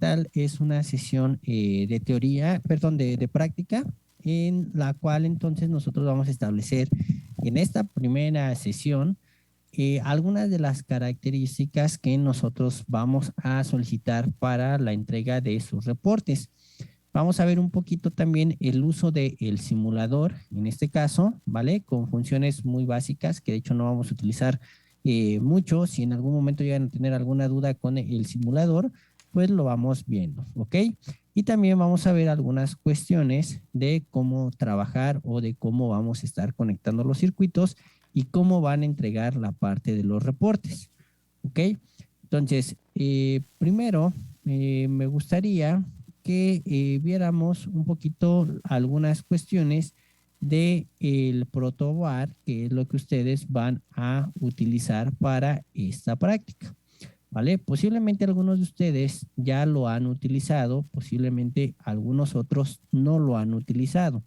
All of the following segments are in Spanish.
tal es una sesión de teoría, perdón, de práctica, en la cual entonces nosotros vamos a establecer en esta primera sesión algunas de las características que nosotros vamos a solicitar para la entrega de sus reportes. Vamos a ver un poquito también el uso del simulador, en este caso, ¿vale? Con funciones muy básicas, que de hecho no vamos a utilizar mucho. Si en algún momento llegan a tener alguna duda con el simulador, pues lo vamos viendo, ¿ok? Y también vamos a ver algunas cuestiones de cómo trabajar o de cómo vamos a estar conectando los circuitos y cómo van a entregar la parte de los reportes, ¿ok? Entonces, primero me gustaría que viéramos un poquito algunas cuestiones de el protobar, que es lo que ustedes van a utilizar para esta práctica, ¿vale? Posiblemente algunos de ustedes ya lo han utilizado, posiblemente algunos otros no lo han utilizado.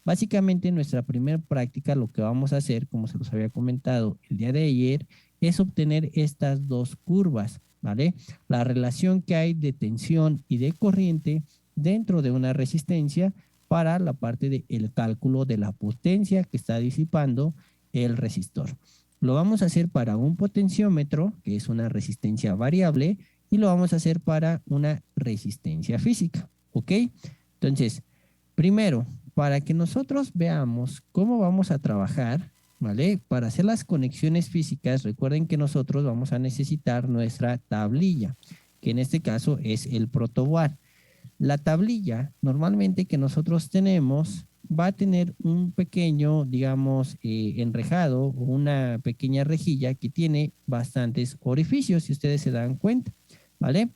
Básicamente, en nuestra primera práctica, lo que vamos a hacer, como se los había comentado el día de ayer, es obtener estas dos curvas, ¿vale? La relación que hay de tensión y de corriente dentro de una resistencia para la parte del cálculo de la potencia que está disipando el resistor. Lo vamos a hacer para un potenciómetro, que es una resistencia variable, y lo vamos a hacer para una resistencia física, ¿ok? Entonces, primero, para que nosotros veamos cómo vamos a trabajar, ¿vale? Para hacer las conexiones físicas, recuerden que nosotros vamos a necesitar nuestra tablilla, que en este caso es el protoboard. La tablilla normalmente que nosotros tenemos va a tener un pequeño, digamos, enrejado o una pequeña rejilla que tiene bastantes orificios, si ustedes se dan cuenta, ¿vale?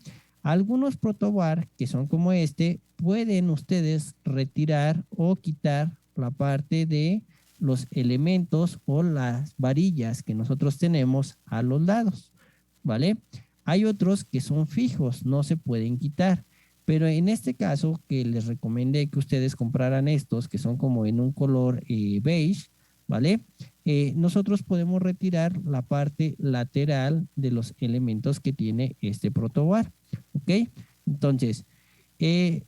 Algunos protobar que son como este, pueden ustedes retirar o quitar la parte de los elementos o las varillas que nosotros tenemos a los lados, ¿vale? Hay otros que son fijos, no se pueden quitar. Pero en este caso, que les recomendé que ustedes compraran estos, que son como en un color beige, ¿vale? Nosotros podemos retirar la parte lateral de los elementos que tiene este protobar, ¿ok? Entonces, eh,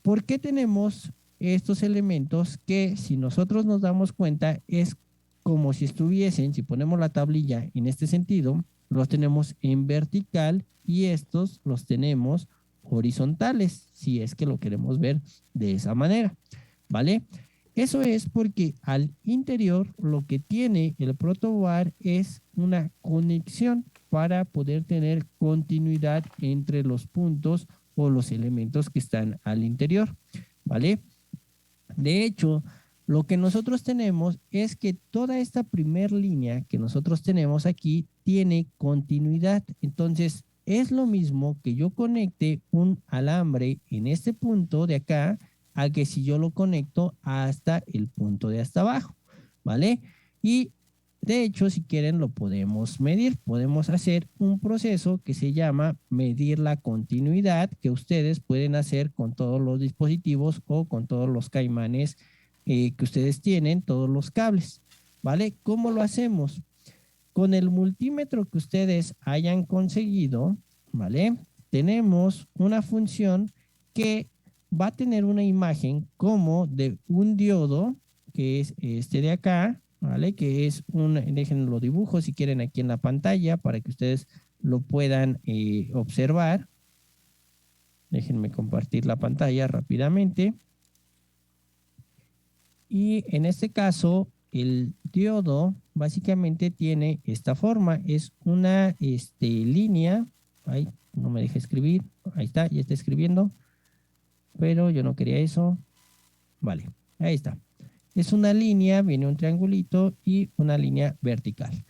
¿por qué tenemos estos elementos que, si nosotros nos damos cuenta, es como si estuviesen, si ponemos la tablilla en este sentido, los tenemos en vertical y estos los tenemos horizontales, si es que lo queremos ver de esa manera, ¿vale? Eso es porque al interior lo que tiene el protoboard es una conexión para poder tener continuidad entre los puntos o los elementos que están al interior, ¿vale? De hecho, lo que nosotros tenemos es que toda esta primer línea que nosotros tenemos aquí tiene continuidad. Entonces, es lo mismo que yo conecte un alambre en este punto de acá a que si yo lo conecto hasta el punto de hasta abajo, ¿vale? Y de hecho, si quieren, lo podemos medir. Podemos hacer un proceso que se llama medir la continuidad, que ustedes pueden hacer con todos los dispositivos o con todos los caimanes que ustedes tienen, todos los cables, ¿vale? ¿Cómo lo hacemos? Con el multímetro que ustedes hayan conseguido, ¿vale? Tenemos una función que va a tener una imagen como de un diodo, que es este de acá, ¿vale? Que es un, déjenme lo dibujo si quieren aquí en la pantalla para que ustedes lo puedan observar. Déjenme compartir la pantalla rápidamente. Y en este caso, el diodo básicamente tiene esta forma. Es una línea. Ay, no me deja escribir. Ahí está, ya está escribiendo. Pero yo no quería eso. Vale, ahí está. Es una línea, viene un triangulito y una línea vertical.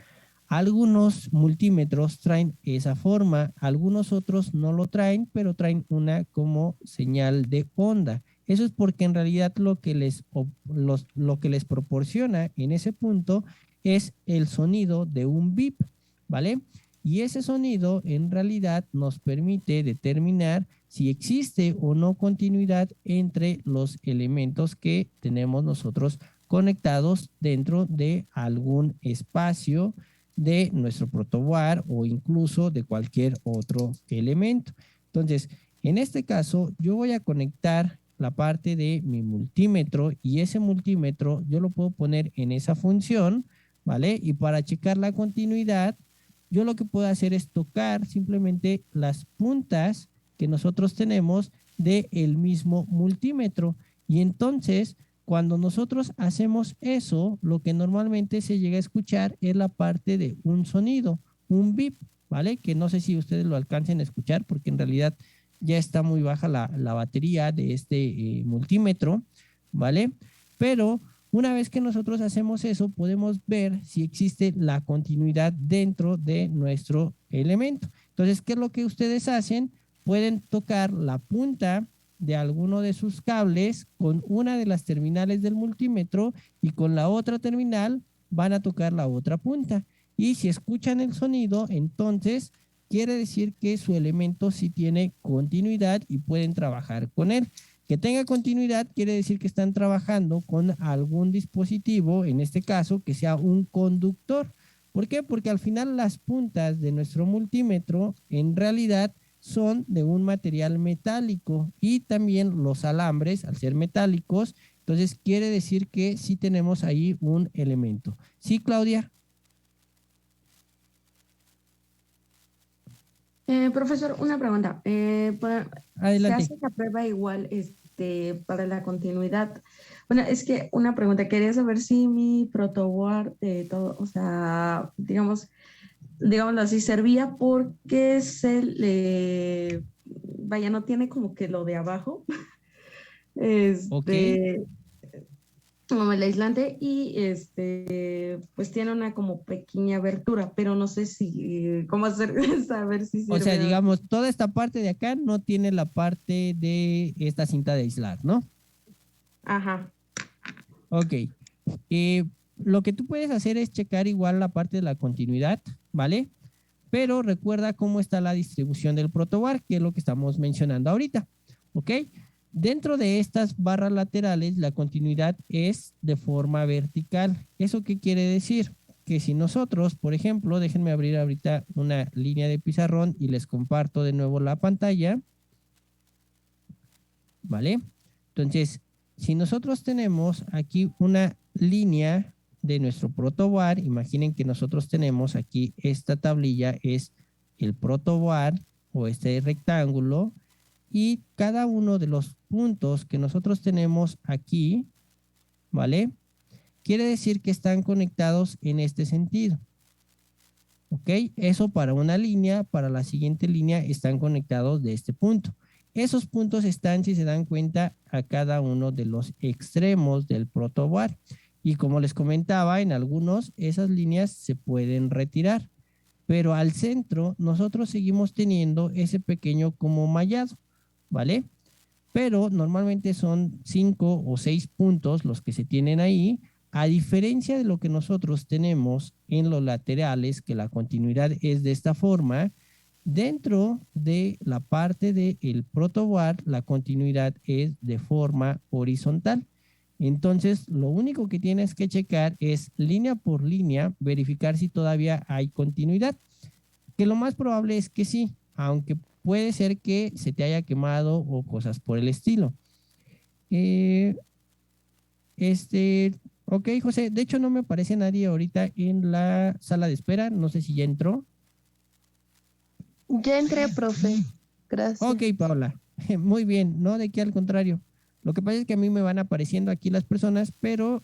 Algunos multímetros traen esa forma, algunos otros no lo traen, pero traen una como señal de onda. Eso es porque en realidad lo que les proporciona en ese punto es el sonido de un bip, ¿vale? Y ese sonido en realidad nos permite determinar si existe o no continuidad entre los elementos que tenemos nosotros conectados dentro de algún espacio de nuestro protoboard o incluso de cualquier otro elemento. Entonces, En este caso, yo voy a conectar la parte de mi multímetro y ese multímetro yo lo puedo poner en esa función, ¿vale? Y para checar la continuidad, yo lo que puedo hacer es tocar simplemente las puntas que nosotros tenemos del mismo multímetro. Y entonces, cuando nosotros hacemos eso, lo que normalmente se llega a escuchar es la parte de un sonido, un bip, ¿vale? Que no sé si ustedes lo alcancen a escuchar porque en realidad ya está muy baja la batería de este multímetro, ¿vale? Pero una vez que nosotros hacemos eso, podemos ver si existe la continuidad dentro de nuestro elemento. Entonces, ¿qué es lo que ustedes hacen? Pueden tocar la punta de alguno de sus cables con una de las terminales del multímetro y con la otra terminal van a tocar la otra punta. Y si escuchan el sonido, entonces quiere decir que su elemento sí tiene continuidad y pueden trabajar con él. Que tenga continuidad quiere decir que están trabajando con algún dispositivo, en este caso, que sea un conductor. ¿Por qué? Porque al final las puntas de nuestro multímetro en realidad son de un material metálico y también los alambres, al ser metálicos, entonces quiere decir que sí tenemos ahí un elemento. ¿Sí, Claudia? Profesor, una pregunta. ¿Se Adelante. hace la prueba igual para la continuidad? Bueno, es que una pregunta, quería saber si mi protoboard de todo, o sea, digámoslo así, servía porque vaya, no tiene como que lo de abajo, Ok. este, como el aislante y pues tiene una como pequeña abertura, pero no sé si, cómo hacer, saber si O sea, sirve. digamos, toda esta parte de acá no tiene la parte de esta cinta de aislar, ¿no? Ajá. Ok. Lo que tú puedes hacer es checar igual la parte de la continuidad, ¿vale? Pero recuerda cómo está la distribución del protobar, que es lo que estamos mencionando ahorita, ¿ok? Dentro de estas barras laterales, la continuidad es de forma vertical. ¿Eso qué quiere decir? Que si nosotros, por ejemplo, déjenme abrir ahorita una línea de pizarrón y les comparto de nuevo la pantalla, ¿vale? Entonces, si nosotros tenemos aquí una línea de nuestro protoboard, imaginen que nosotros tenemos aquí esta tablilla, es el protoboard o este rectángulo, y cada uno de los puntos que nosotros tenemos aquí, ¿vale? Quiere decir que están conectados en este sentido. ¿Ok? Eso para una línea, para la siguiente línea están conectados de este punto. Esos puntos están, si se dan cuenta, a cada uno de los extremos del protoboard. Y como les comentaba, en algunos esas líneas se pueden retirar. Pero al centro nosotros seguimos teniendo ese pequeño como mallado, ¿vale? Pero normalmente son 5 o 6 puntos los que se tienen ahí, a diferencia de lo que nosotros tenemos en los laterales, que la continuidad es de esta forma. Dentro de la parte del protoboard, la continuidad es de forma horizontal. Entonces, lo único que tienes que checar es línea por línea, verificar si todavía hay continuidad, que lo más probable es que sí, aunque puede ser que se te haya quemado o cosas por el estilo. Eh, este, ok, José, de hecho no me aparece nadie ahorita en la sala de espera, no sé si ya entró. Ya entré, profe. Ok, Gracias. Paola, muy bien, no, de qué al contrario. Lo que pasa es que a mí me van apareciendo aquí las personas, pero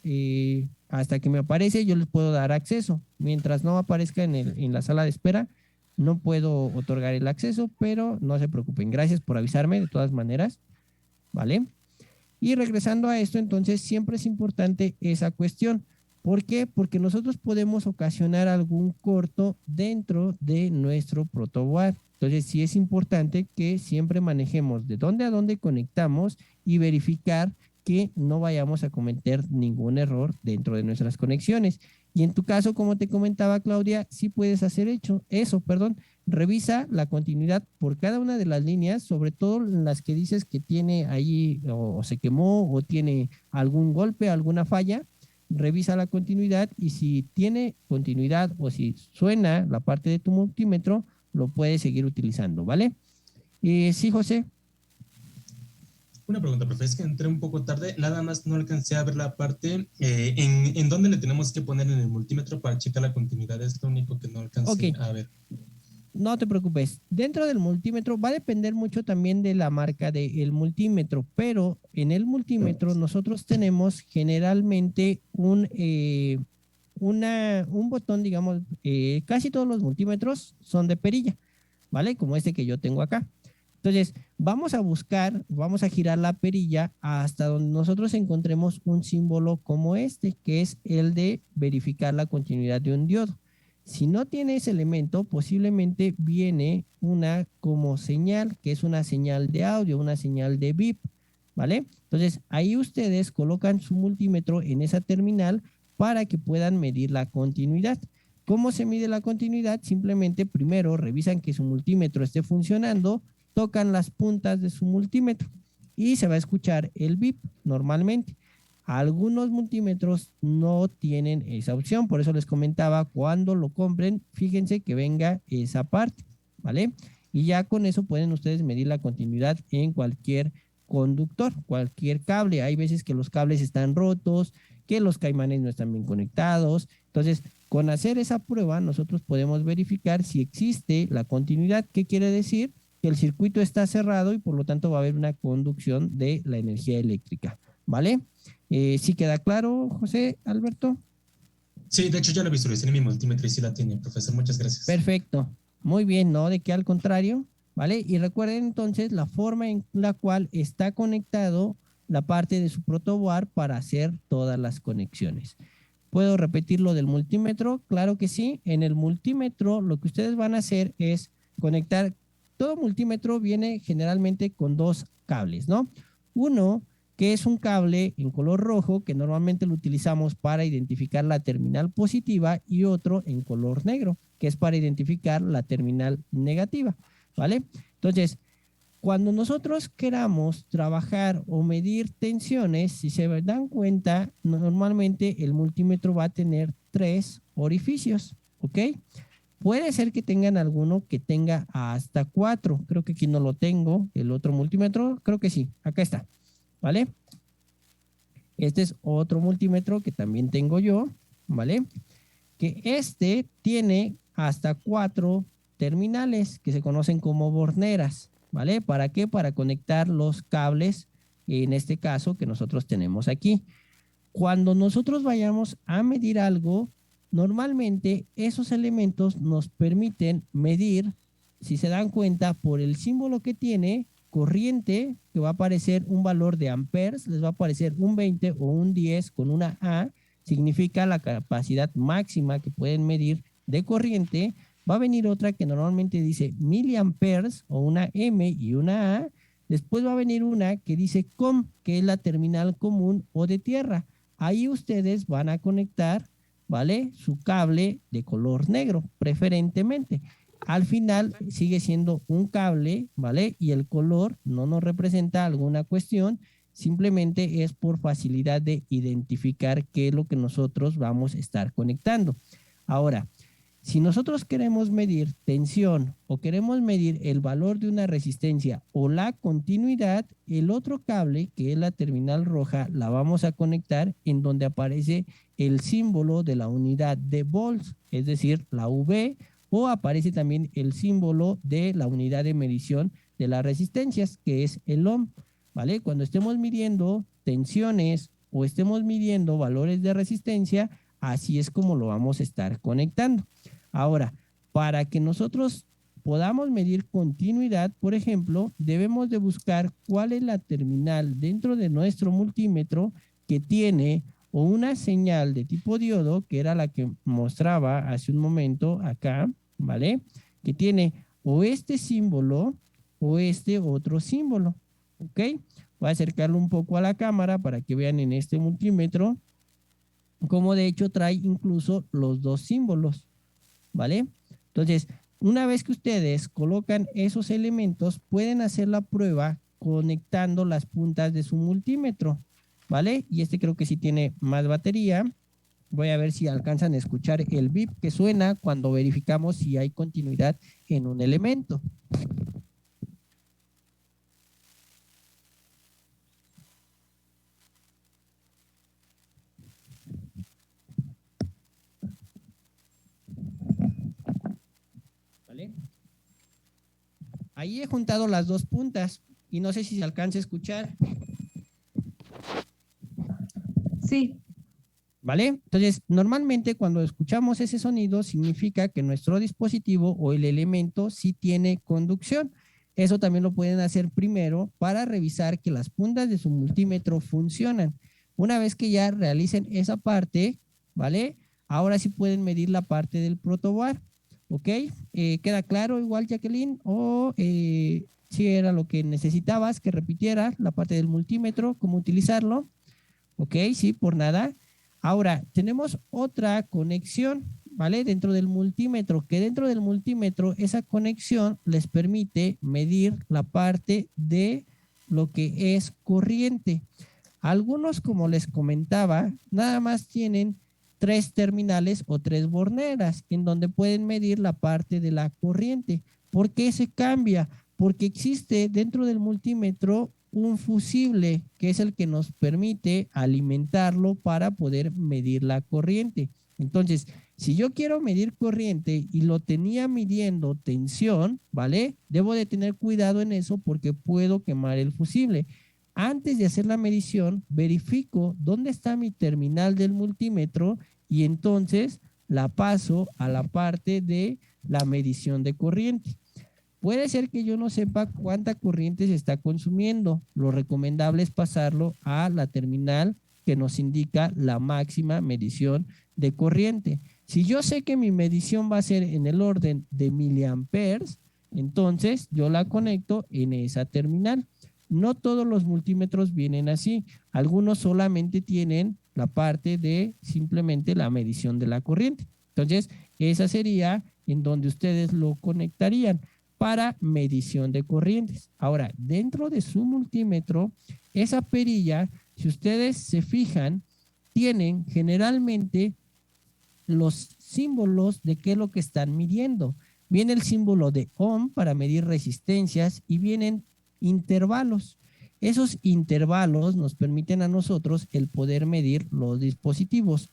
hasta que me aparece yo les puedo dar acceso. Mientras no aparezca en la sala de espera, no puedo otorgar el acceso, pero no se preocupen. Gracias por avisarme de todas maneras, ¿vale? Y regresando a esto, entonces siempre es importante esa cuestión. ¿Por qué? Porque nosotros podemos ocasionar algún corto dentro de nuestro protoboard. Entonces sí es importante que siempre manejemos de dónde a dónde conectamos y verificar que no vayamos a cometer ningún error dentro de nuestras conexiones. Y en tu caso, como te comentaba Claudia, sí puedes hacer eso, perdón. Revisa la continuidad por cada una de las líneas, sobre todo las que dices que tiene ahí o se quemó o tiene algún golpe, alguna falla. Revisa la continuidad y si tiene continuidad o si suena la parte de tu multímetro, lo puedes seguir utilizando, ¿vale? Sí, José. Una pregunta, profe, es que entré un poco tarde, nada más no alcancé a ver la parte en dónde le tenemos que poner en el multímetro para checar la continuidad, es lo único que no Ok, alcancé a ver. no te preocupes. Dentro del multímetro va a depender mucho también de la marca del multímetro, pero en el multímetro nosotros tenemos generalmente un botón, digamos, casi todos los multímetros son de perilla, ¿vale? Como este que yo tengo acá. Entonces, vamos a buscar, vamos a girar la perilla hasta donde nosotros encontremos un símbolo como este, que es el de verificar la continuidad de un diodo. Si no tiene ese elemento, posiblemente viene una como señal, que es una señal de audio, una señal de bip, ¿vale? Entonces, ahí ustedes colocan su multímetro en esa terminal para que puedan medir la continuidad. ¿Cómo se mide la continuidad? Simplemente primero revisan que su multímetro esté funcionando, tocan las puntas de su multímetro y se va a escuchar el bip normalmente. Algunos multímetros no tienen esa opción, por eso les comentaba, cuando lo compren, fíjense que venga esa parte, ¿vale? Y ya con eso pueden ustedes medir la continuidad en cualquier conductor, cualquier cable. Hay veces que los cables están rotos, que los caimanes no están bien conectados. Entonces, con hacer esa prueba, nosotros podemos verificar si existe la continuidad. ¿Qué quiere decir? Que el circuito está cerrado y por lo tanto va a haber una conducción de la energía eléctrica, ¿vale? ¿Sí queda claro, José Alberto? Sí, de hecho ya la visualicé en mi multímetro y sí la tiene, profesor, muchas gracias. Perfecto, muy bien, ¿no? De que al contrario, ¿vale? Y recuerden entonces la forma en la cual está conectado la parte de su protoboard para hacer todas las conexiones. ¿Puedo repetir lo del multímetro? Claro que sí. En el multímetro lo que ustedes van a hacer es conectar. Todo multímetro viene generalmente con dos cables, ¿no? Uno que es un cable en color rojo que normalmente lo utilizamos para identificar la terminal positiva y otro en color negro que es para identificar la terminal negativa, ¿vale? Entonces, cuando nosotros queramos trabajar o medir tensiones, si se dan cuenta, normalmente el multímetro va a tener 3 orificios, ¿ok? Puede ser que tengan alguno que tenga hasta 4. Creo que aquí no lo tengo. El otro multímetro, creo que sí. Acá está, ¿vale? Este es otro multímetro que también tengo yo, ¿vale? Que este tiene hasta 4 terminales que se conocen como borneras, ¿vale? ¿Para qué? Para conectar los cables, en este caso que nosotros tenemos aquí. Cuando nosotros vayamos a medir algo, normalmente esos elementos nos permiten medir, si se dan cuenta, por el símbolo que tiene, corriente, que va a aparecer un valor de amperes, les va a aparecer un 20 o un 10 con una A, significa la capacidad máxima que pueden medir de corriente. Va a venir otra que normalmente dice miliamperes o una M y una A. Después va a venir una que dice COM, que es la terminal común o de tierra. Ahí ustedes van a conectar, ¿vale? Su cable de color negro, preferentemente. Al final sigue siendo un cable, ¿vale? Y el color no nos representa alguna cuestión, simplemente es por facilidad de identificar qué es lo que nosotros vamos a estar conectando. Ahora, si nosotros queremos medir tensión o queremos medir el valor de una resistencia o la continuidad, el otro cable, que es la terminal roja, la vamos a conectar en donde aparece el símbolo de la unidad de volts, es decir, la V, o aparece también el símbolo de la unidad de medición de las resistencias, que es el ohm, ¿vale? Cuando estemos midiendo tensiones o estemos midiendo valores de resistencia, así es como lo vamos a estar conectando. Ahora, para que nosotros podamos medir continuidad, por ejemplo, debemos de buscar cuál es la terminal dentro de nuestro multímetro que tiene o una señal de tipo diodo, que era la que mostraba hace un momento acá, ¿vale? Que tiene o este símbolo o este otro símbolo, ¿ok? Voy a acercarlo un poco a la cámara para que vean en este multímetro como de hecho trae incluso los dos símbolos, ¿vale? Entonces, una vez que ustedes colocan esos elementos, pueden hacer la prueba conectando las puntas de su multímetro, ¿vale? Y este creo que sí tiene más batería. Voy a ver si alcanzan a escuchar el bip que suena cuando verificamos si hay continuidad en un elemento. ¿Vale? Ahí he juntado las dos puntas y no sé si se alcanza a escuchar. Sí. ¿Vale? Entonces, normalmente cuando escuchamos ese sonido significa que nuestro dispositivo o el elemento sí tiene conducción. Eso también lo pueden hacer primero para revisar que las puntas de su multímetro funcionan. Una vez que ya realicen esa parte, ¿vale? Ahora sí pueden medir la parte del protobar. ¿Ok? ¿Queda claro igual, Jacqueline? ¿O si era lo que necesitabas que repitiera la parte del multímetro, cómo utilizarlo? ¿Ok? Sí, por nada. Ahora, tenemos otra conexión, ¿vale? Dentro del multímetro, que dentro del multímetro esa conexión les permite medir la parte de lo que es corriente. Algunos, como les comentaba, nada más tienen 3 terminales o 3 borneras en donde pueden medir la parte de la corriente. ¿Por qué se cambia? Porque existe dentro del multímetro un fusible que es el que nos permite alimentarlo para poder medir la corriente. Entonces, si yo quiero medir corriente y lo tenía midiendo tensión, ¿vale? Debo de tener cuidado en eso porque puedo quemar el fusible. Antes de hacer la medición, verifico dónde está mi terminal del multímetro y entonces la paso a la parte de la medición de corriente. Puede ser que yo no sepa cuánta corriente se está consumiendo. Lo recomendable es pasarlo a la terminal que nos indica la máxima medición de corriente. Si yo sé que mi medición va a ser en el orden de miliamperes, entonces yo la conecto en esa terminal. No todos los multímetros vienen así. Algunos solamente tienen la parte de simplemente la medición de la corriente. Entonces, esa sería en donde ustedes lo conectarían para medición de corrientes. Ahora, dentro de su multímetro, esa perilla, si ustedes se fijan, tienen generalmente los símbolos de qué es lo que están midiendo. Viene el símbolo de ohm para medir resistencias y vienen intervalos. Esos intervalos nos permiten a nosotros el poder medir los dispositivos.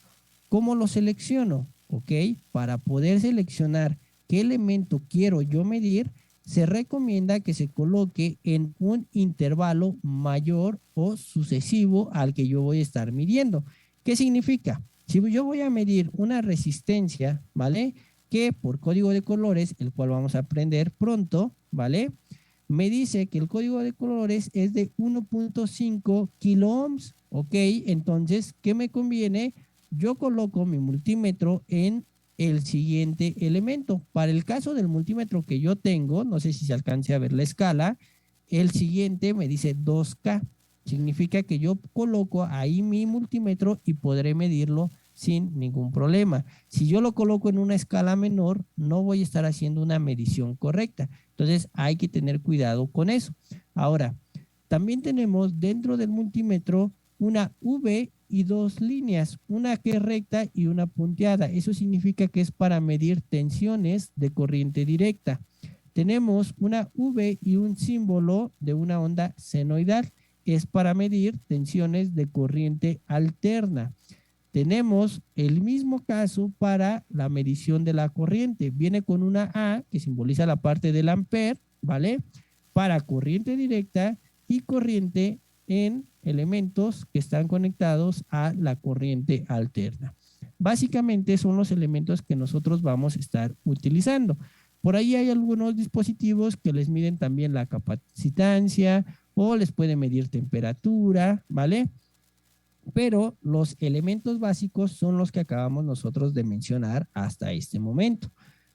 ¿Cómo los selecciono? ¿Ok? Para poder seleccionar qué elemento quiero yo medir, se recomienda que se coloque en un intervalo mayor o sucesivo al que yo voy a estar midiendo. ¿Qué significa? Si yo voy a medir una resistencia, ¿vale? Que por código de colores, el cual vamos a aprender pronto, ¿vale? Me dice que el código de colores es de 1.5 kilo ohms, ¿ok? Entonces, ¿qué me conviene? Yo coloco mi multímetro en el siguiente elemento. Para el caso del multímetro que yo tengo, no sé si se alcance a ver la escala, el siguiente me dice 2K. Significa que yo coloco ahí mi multímetro y podré medirlo sin ningún problema. Si yo lo coloco en una escala menor, no voy a estar haciendo una medición correcta. Entonces hay que tener cuidado con eso. Ahora, también tenemos dentro del multímetro una V y 2 líneas, una que es recta y una punteada. Eso significa que es para medir tensiones de corriente directa. Tenemos una V y un símbolo de una onda senoidal. Es para medir tensiones de corriente alterna. Tenemos el mismo caso para la medición de la corriente. Viene con una A que simboliza la parte del ampere, ¿vale? Para corriente directa y corriente en elementos que están conectados a la corriente alterna. Básicamente son los elementos que nosotros vamos a estar utilizando. Por ahí hay algunos dispositivos que les miden también la capacitancia o les puede medir temperatura, ¿vale? Pero los elementos básicos son los que acabamos nosotros de mencionar hasta este momento.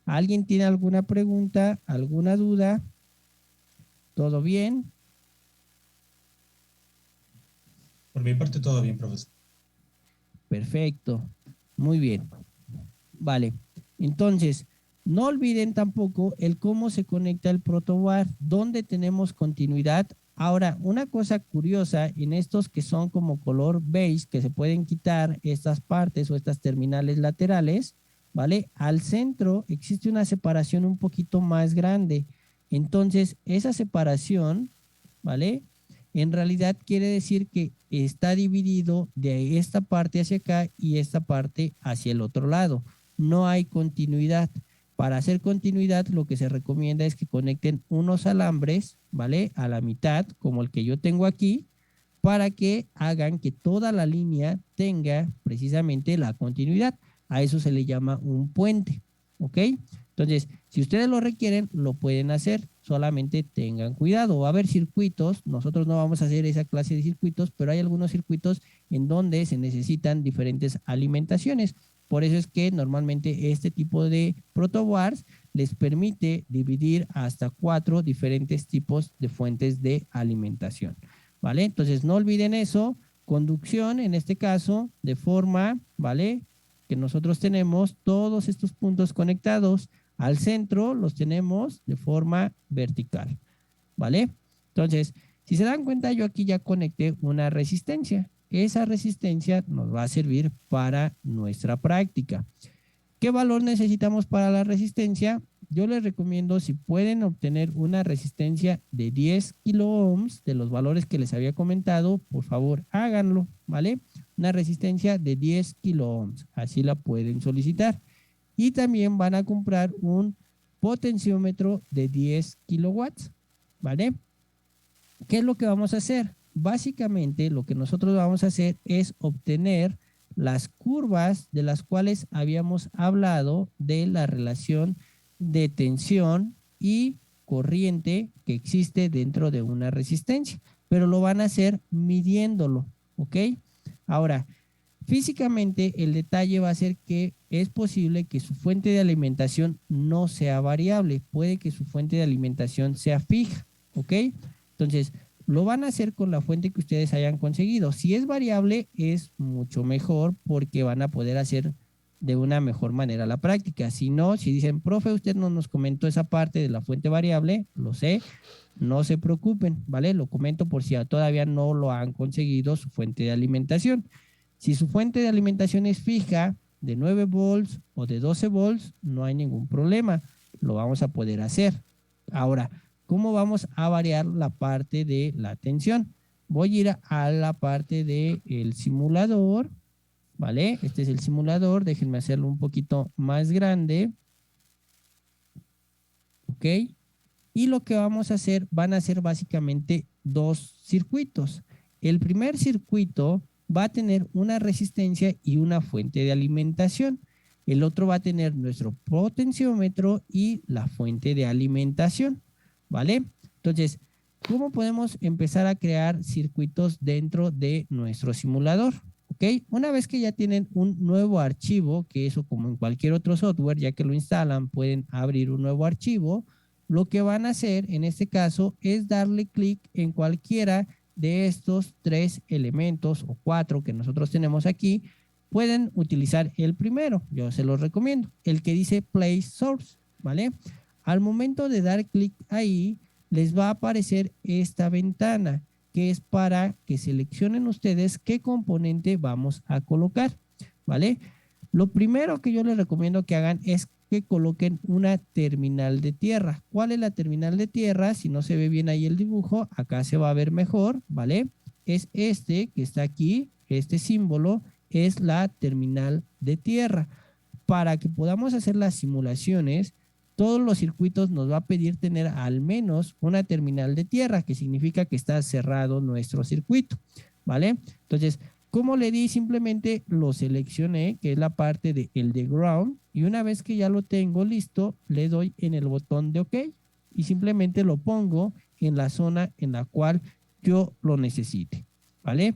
¿Alguien tiene alguna pregunta, alguna duda? ¿Todo bien? Por mi parte, todo bien, profesor. Perfecto. Muy bien. Vale. Entonces, no olviden tampoco el cómo se conecta el protobar, dónde tenemos continuidad. Ahora, una cosa curiosa en estos que son como color beige, que se pueden quitar estas partes o estas terminales laterales, ¿vale? Al centro existe una separación un poquito más grande. Entonces, esa separación, ¿vale? en realidad quiere decir que está dividido de esta parte hacia acá y esta parte hacia el otro lado. No hay continuidad. Para hacer continuidad, lo que se recomienda es que conecten unos alambres, ¿vale? A la mitad, como el que yo tengo aquí, para que hagan que toda la línea tenga precisamente la continuidad. A eso se le llama un puente, ¿ok? Entonces, si ustedes lo requieren, lo pueden hacer, solamente tengan cuidado. Va a haber circuitos, nosotros no vamos a hacer esa clase de circuitos, pero hay algunos circuitos en donde se necesitan diferentes alimentaciones. Por eso es que normalmente este tipo de protoboards les permite dividir hasta 4 diferentes tipos de fuentes de alimentación, ¿vale? Entonces no olviden eso, conducción en este caso de forma, ¿vale? Que nosotros tenemos todos estos puntos conectados al centro, los tenemos de forma vertical, ¿vale? Entonces, si se dan cuenta, yo aquí ya conecté una resistencia. Esa resistencia nos va a servir para nuestra práctica. ¿Qué valor necesitamos para la resistencia? Yo les recomiendo, si pueden obtener una resistencia de 10 kilo ohms, de los valores que les había comentado, por favor háganlo, ¿vale? Una resistencia de 10 kilo ohms, así la pueden solicitar. Y también van a comprar un potenciómetro de 10 kilowatts, ¿vale? ¿Qué es lo que vamos a hacer? Básicamente lo que nosotros vamos a hacer es obtener las curvas de las cuales habíamos hablado de la relación de tensión y corriente que existe dentro de una resistencia, pero lo van a hacer midiéndolo, ¿ok? Ahora, físicamente el detalle va a ser que es posible que su fuente de alimentación no sea variable, puede que su fuente de alimentación sea fija, ¿ok? Entonces, lo van a hacer con la fuente que ustedes hayan conseguido. Si es variable, es mucho mejor porque van a poder hacer de una mejor manera la práctica. Si no, si dicen, profe, usted no nos comentó esa parte de la fuente variable, lo sé, no se preocupen, ¿vale? Lo comento por si todavía no lo han conseguido su fuente de alimentación. Si su fuente de alimentación es fija, de 9 volts o de 12 volts, no hay ningún problema, lo vamos a poder hacer. Ahora, ¿cómo vamos a variar la parte de la tensión? Voy a ir a la parte del simulador, ¿vale? Este es el simulador, déjenme hacerlo un poquito más grande. ¿Ok? Y lo que vamos a hacer, van a ser básicamente 2 circuitos. El primer circuito va a tener una resistencia y una fuente de alimentación. El otro va a tener nuestro potenciómetro y la fuente de alimentación, ¿vale? Entonces, ¿cómo podemos empezar a crear circuitos dentro de nuestro simulador? ¿Ok? Una vez que ya tienen un nuevo archivo, que eso como en cualquier otro software, ya que lo instalan, pueden abrir un nuevo archivo, lo que van a hacer en este caso es darle clic en cualquiera de estos 3 elementos o 4 que nosotros tenemos aquí. Pueden utilizar el primero, yo se los recomiendo, el que dice Play Source, ¿vale? Al momento de dar clic ahí, les va a aparecer esta ventana, que es para que seleccionen ustedes qué componente vamos a colocar, ¿vale? Lo primero que yo les recomiendo que hagan es que coloquen una terminal de tierra. ¿Cuál es la terminal de tierra? Si no se ve bien ahí el dibujo, acá se va a ver mejor, ¿vale? Es este que está aquí, este símbolo, es la terminal de tierra. Para que podamos hacer las simulaciones, todos los circuitos nos va a pedir tener al menos una terminal de tierra, que significa que está cerrado nuestro circuito, ¿vale? Entonces, ¿cómo le di? Simplemente lo seleccioné, que es la parte de el de ground, y una vez que ya lo tengo listo, le doy en el botón de OK y simplemente lo pongo en la zona en la cual yo lo necesite, ¿vale?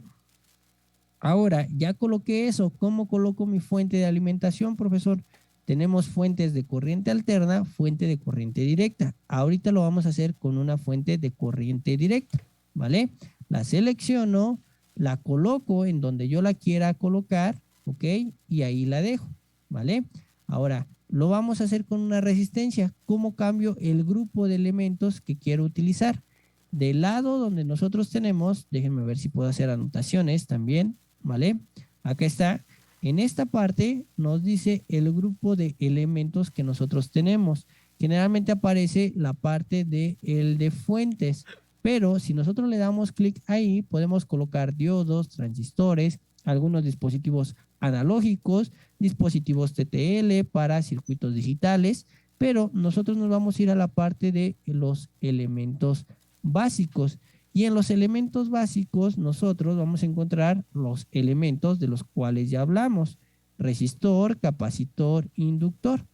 Ahora, ya coloqué eso. ¿Cómo coloco mi fuente de alimentación, profesor? Tenemos fuentes de corriente alterna, fuente de corriente directa. Ahorita lo vamos a hacer con una fuente de corriente directa, ¿vale? La selecciono, la coloco en donde yo la quiera colocar, ¿ok? Y ahí la dejo, ¿vale? Ahora, lo vamos a hacer con una resistencia. ¿Cómo cambio el grupo de elementos que quiero utilizar? Del lado donde nosotros tenemos, déjenme ver si puedo hacer anotaciones también, ¿vale? Acá está. En esta parte nos dice el grupo de elementos que nosotros tenemos. Generalmente aparece la parte de el de fuentes. Pero si nosotros le damos clic ahí, podemos colocar diodos, transistores, algunos dispositivos analógicos, dispositivos TTL para circuitos digitales, pero nosotros nos vamos a ir a la parte de los elementos básicos. Y en los elementos básicos nosotros vamos a encontrar los elementos de los cuales ya hablamos: resistor, capacitor, inductor,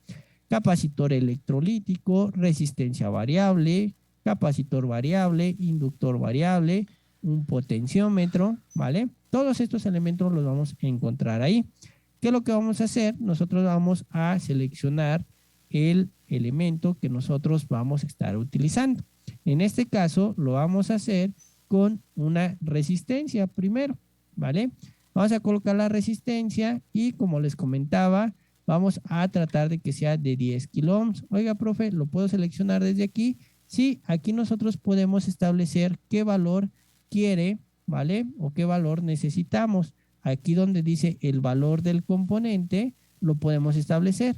capacitor electrolítico, resistencia variable, capacitor variable, inductor variable, un potenciómetro, ¿vale? Todos estos elementos los vamos a encontrar ahí. ¿Qué es lo que vamos a hacer? Nosotros vamos a seleccionar el elemento que nosotros vamos a estar utilizando. En este caso lo vamos a hacer con una resistencia primero, ¿vale? Vamos a colocar la resistencia y, como les comentaba, vamos a tratar de que sea de 10 kilo ohms. Oiga, profe, ¿lo puedo seleccionar desde aquí? Sí, aquí nosotros podemos establecer qué valor quiere, ¿vale? O qué valor necesitamos. Aquí donde dice el valor del componente, lo podemos establecer.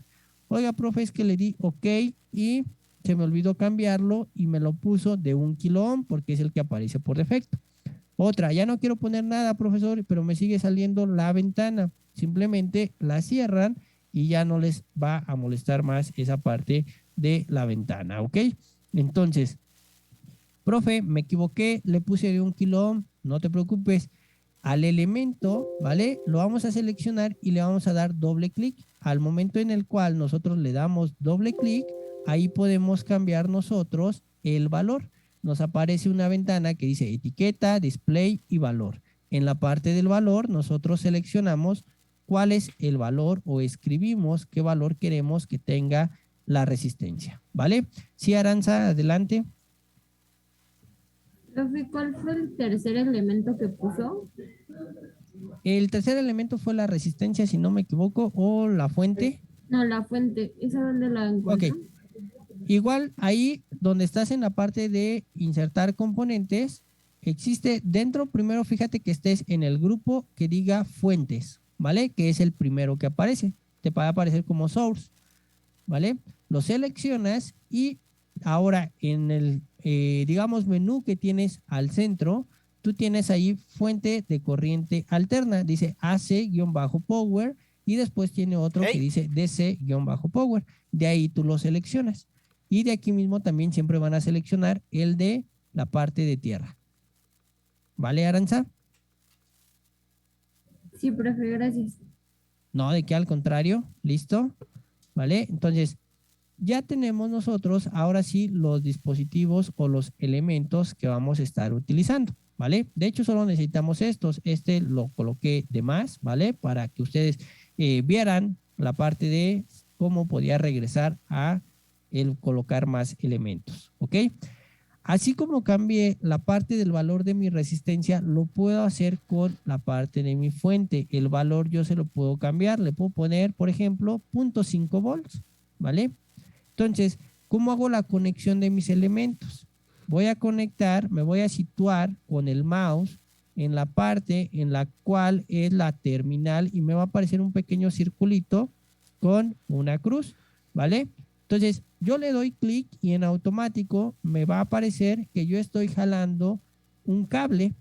Oiga, profe, es que le di OK y se me olvidó cambiarlo y me lo puso de 1 kilo ohm porque es el que aparece por defecto. Otra, ya no quiero poner nada, profesor, pero me sigue saliendo la ventana. Simplemente la cierran y ya no les va a molestar más esa parte de la ventana, ¿ok? Entonces, profe, me equivoqué, le puse de 1 kilo ohm, no te preocupes. Al elemento, ¿vale? Lo vamos a seleccionar y le vamos a dar doble clic. Al momento en el cual nosotros le damos doble clic, ahí podemos cambiar nosotros el valor. Nos aparece una ventana que dice etiqueta, display y valor. En la parte del valor nosotros seleccionamos cuál es el valor o escribimos qué valor queremos que tenga la resistencia, ¿vale? Sí, Aranza, adelante. Profe, ¿cuál fue el tercer elemento que puso? El tercer elemento fue la resistencia, si no me equivoco, o la fuente. No, la fuente. ¿Esa dónde la encuentro? Ok. Igual ahí donde estás en la parte de insertar componentes, existe dentro, primero fíjate que estés en el grupo que diga fuentes, ¿vale? Que es el primero que aparece. Te va a aparecer como source, ¿vale? Lo seleccionas y ahora en el, digamos, menú que tienes al centro, tú tienes ahí fuente de corriente alterna. Dice AC-power y después tiene otro que dice DC-power. De ahí tú lo seleccionas. Y de aquí mismo también siempre van a seleccionar el de la parte de tierra. ¿Vale, Aranza? Sí, profe, gracias. No, de que al contrario. ¿Listo? ¿Vale? Entonces, ya tenemos nosotros ahora sí los dispositivos o los elementos que vamos a estar utilizando, ¿vale? De hecho, solo necesitamos estos. Este lo coloqué de más, ¿vale? Para que ustedes vieran la parte de cómo podía regresar a el colocar más elementos, ¿ok? Así como cambié la parte del valor de mi resistencia, lo puedo hacer con la parte de mi fuente. El valor yo se lo puedo cambiar. Le puedo poner, por ejemplo, 0.5 volts, ¿vale? Entonces, ¿cómo hago la conexión de mis elementos? Voy a conectar, me voy a situar con el mouse en la parte en la cual es la terminal y me va a aparecer un pequeño circulito con una cruz, ¿vale? Entonces, yo le doy clic y en automático me va a aparecer que yo estoy jalando un cable,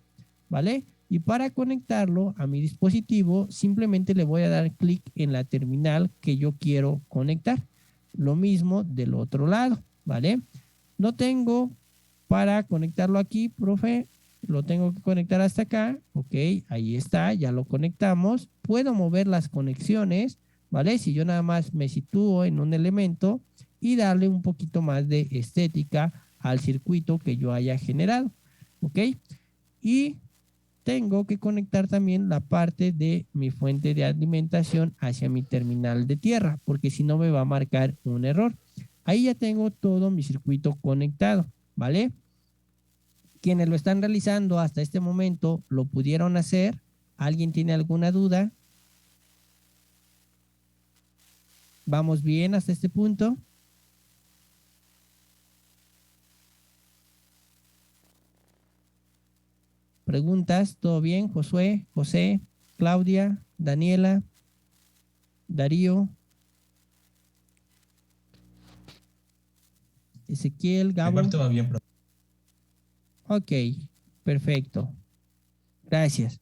¿vale? Y para conectarlo a mi dispositivo, simplemente le voy a dar clic en la terminal que yo quiero conectar. Lo mismo del otro lado, ¿vale? No tengo para conectarlo aquí, profe, lo tengo que conectar hasta acá, ok, ahí está, ya lo conectamos. Puedo mover las conexiones, ¿vale? Si yo nada más me sitúo en un elemento y darle un poquito más de estética al circuito que yo haya generado, ¿ok? Y tengo que conectar también la parte de mi fuente de alimentación hacia mi terminal de tierra, porque si no me va a marcar un error. Ahí ya tengo todo mi circuito conectado, ¿vale? Quienes lo están realizando hasta este momento lo pudieron hacer. ¿Alguien tiene alguna duda? ¿Vamos bien hasta este punto? ¿Preguntas? ¿Todo bien? Josué, José, Claudia, Daniela, Darío, Ezequiel, Gabo. Todo bien, profe. Ok, perfecto. Gracias.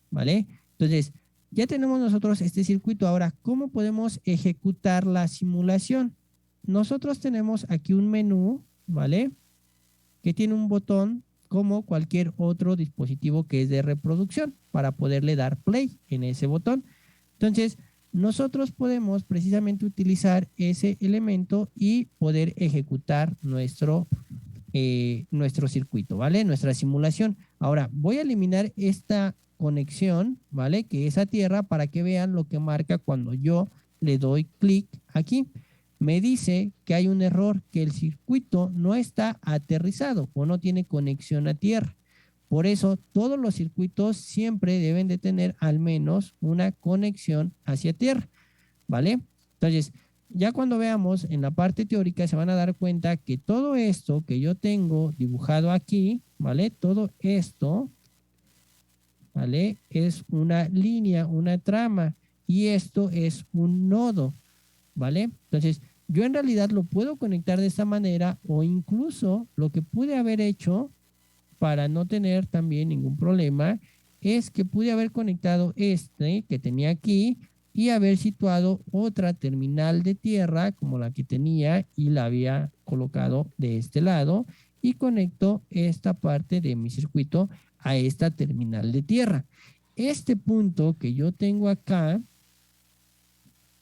¿Vale? Entonces, ya tenemos nosotros este circuito. Ahora, ¿cómo podemos ejecutar la simulación? Nosotros tenemos aquí un menú, ¿vale? Que tiene un botón como cualquier otro dispositivo que es de reproducción para poderle dar play en ese botón. Entonces, nosotros podemos precisamente utilizar ese elemento y poder ejecutar nuestro circuito, ¿vale? Nuestra simulación. Ahora, voy a eliminar esta conexión, ¿vale? Que es a tierra para que vean lo que marca cuando yo le doy clic aquí. Me dice que hay un error, que el circuito no está aterrizado o no tiene conexión a tierra. Por eso, todos los circuitos siempre deben de tener al menos una conexión hacia tierra, ¿vale? Entonces, ya cuando veamos en la parte teórica se van a dar cuenta que todo esto que yo tengo dibujado aquí, ¿vale? Todo esto, ¿vale? Es una línea, una trama, y esto es un nodo, ¿vale? Entonces, yo en realidad lo puedo conectar de esta manera, o incluso lo que pude haber hecho para no tener también ningún problema es que pude haber conectado este que tenía aquí y haber situado otra terminal de tierra como la que tenía y la había colocado de este lado, y conecto esta parte de mi circuito a esta terminal de tierra. Este punto que yo tengo acá,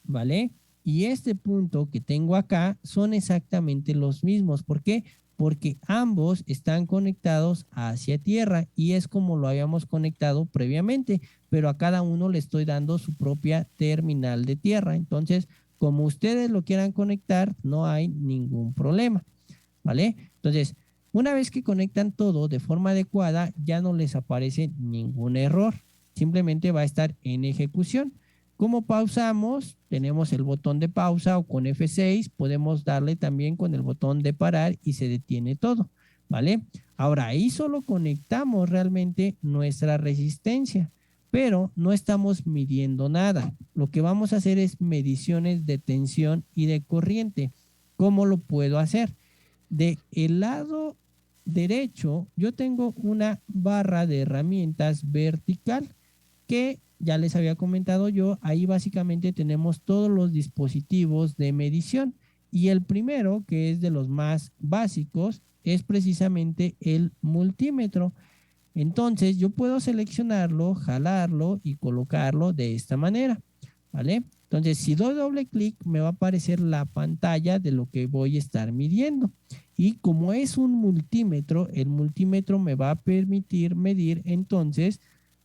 ¿vale? Y este punto que tengo acá son exactamente los mismos. ¿Por qué? Porque ambos están conectados hacia tierra y es como lo habíamos conectado previamente, pero a cada uno le estoy dando su propia terminal de tierra. Entonces, como ustedes lo quieran conectar, no hay ningún problema, ¿vale? Entonces, una vez que conectan todo de forma adecuada, ya no les aparece ningún error. Simplemente va a estar en ejecución. ¿Cómo pausamos? Tenemos el botón de pausa o con F6 podemos darle también con el botón de parar y se detiene todo, ¿vale? Ahora ahí solo conectamos realmente nuestra resistencia, pero no estamos midiendo nada. Lo que vamos a hacer es mediciones de tensión y de corriente. ¿Cómo lo puedo hacer? De el lado derecho yo tengo una barra de herramientas vertical que ya les había comentado yo. Ahí básicamente tenemos todos los dispositivos de medición y el primero, que es de los más básicos, es precisamente el multímetro. Entonces yo puedo seleccionarlo, jalarlo y colocarlo de esta manera, ¿vale? Entonces si doy doble clic me va a aparecer la pantalla de lo que voy a estar midiendo, y como es un multímetro, el multímetro me va a permitir medir entonces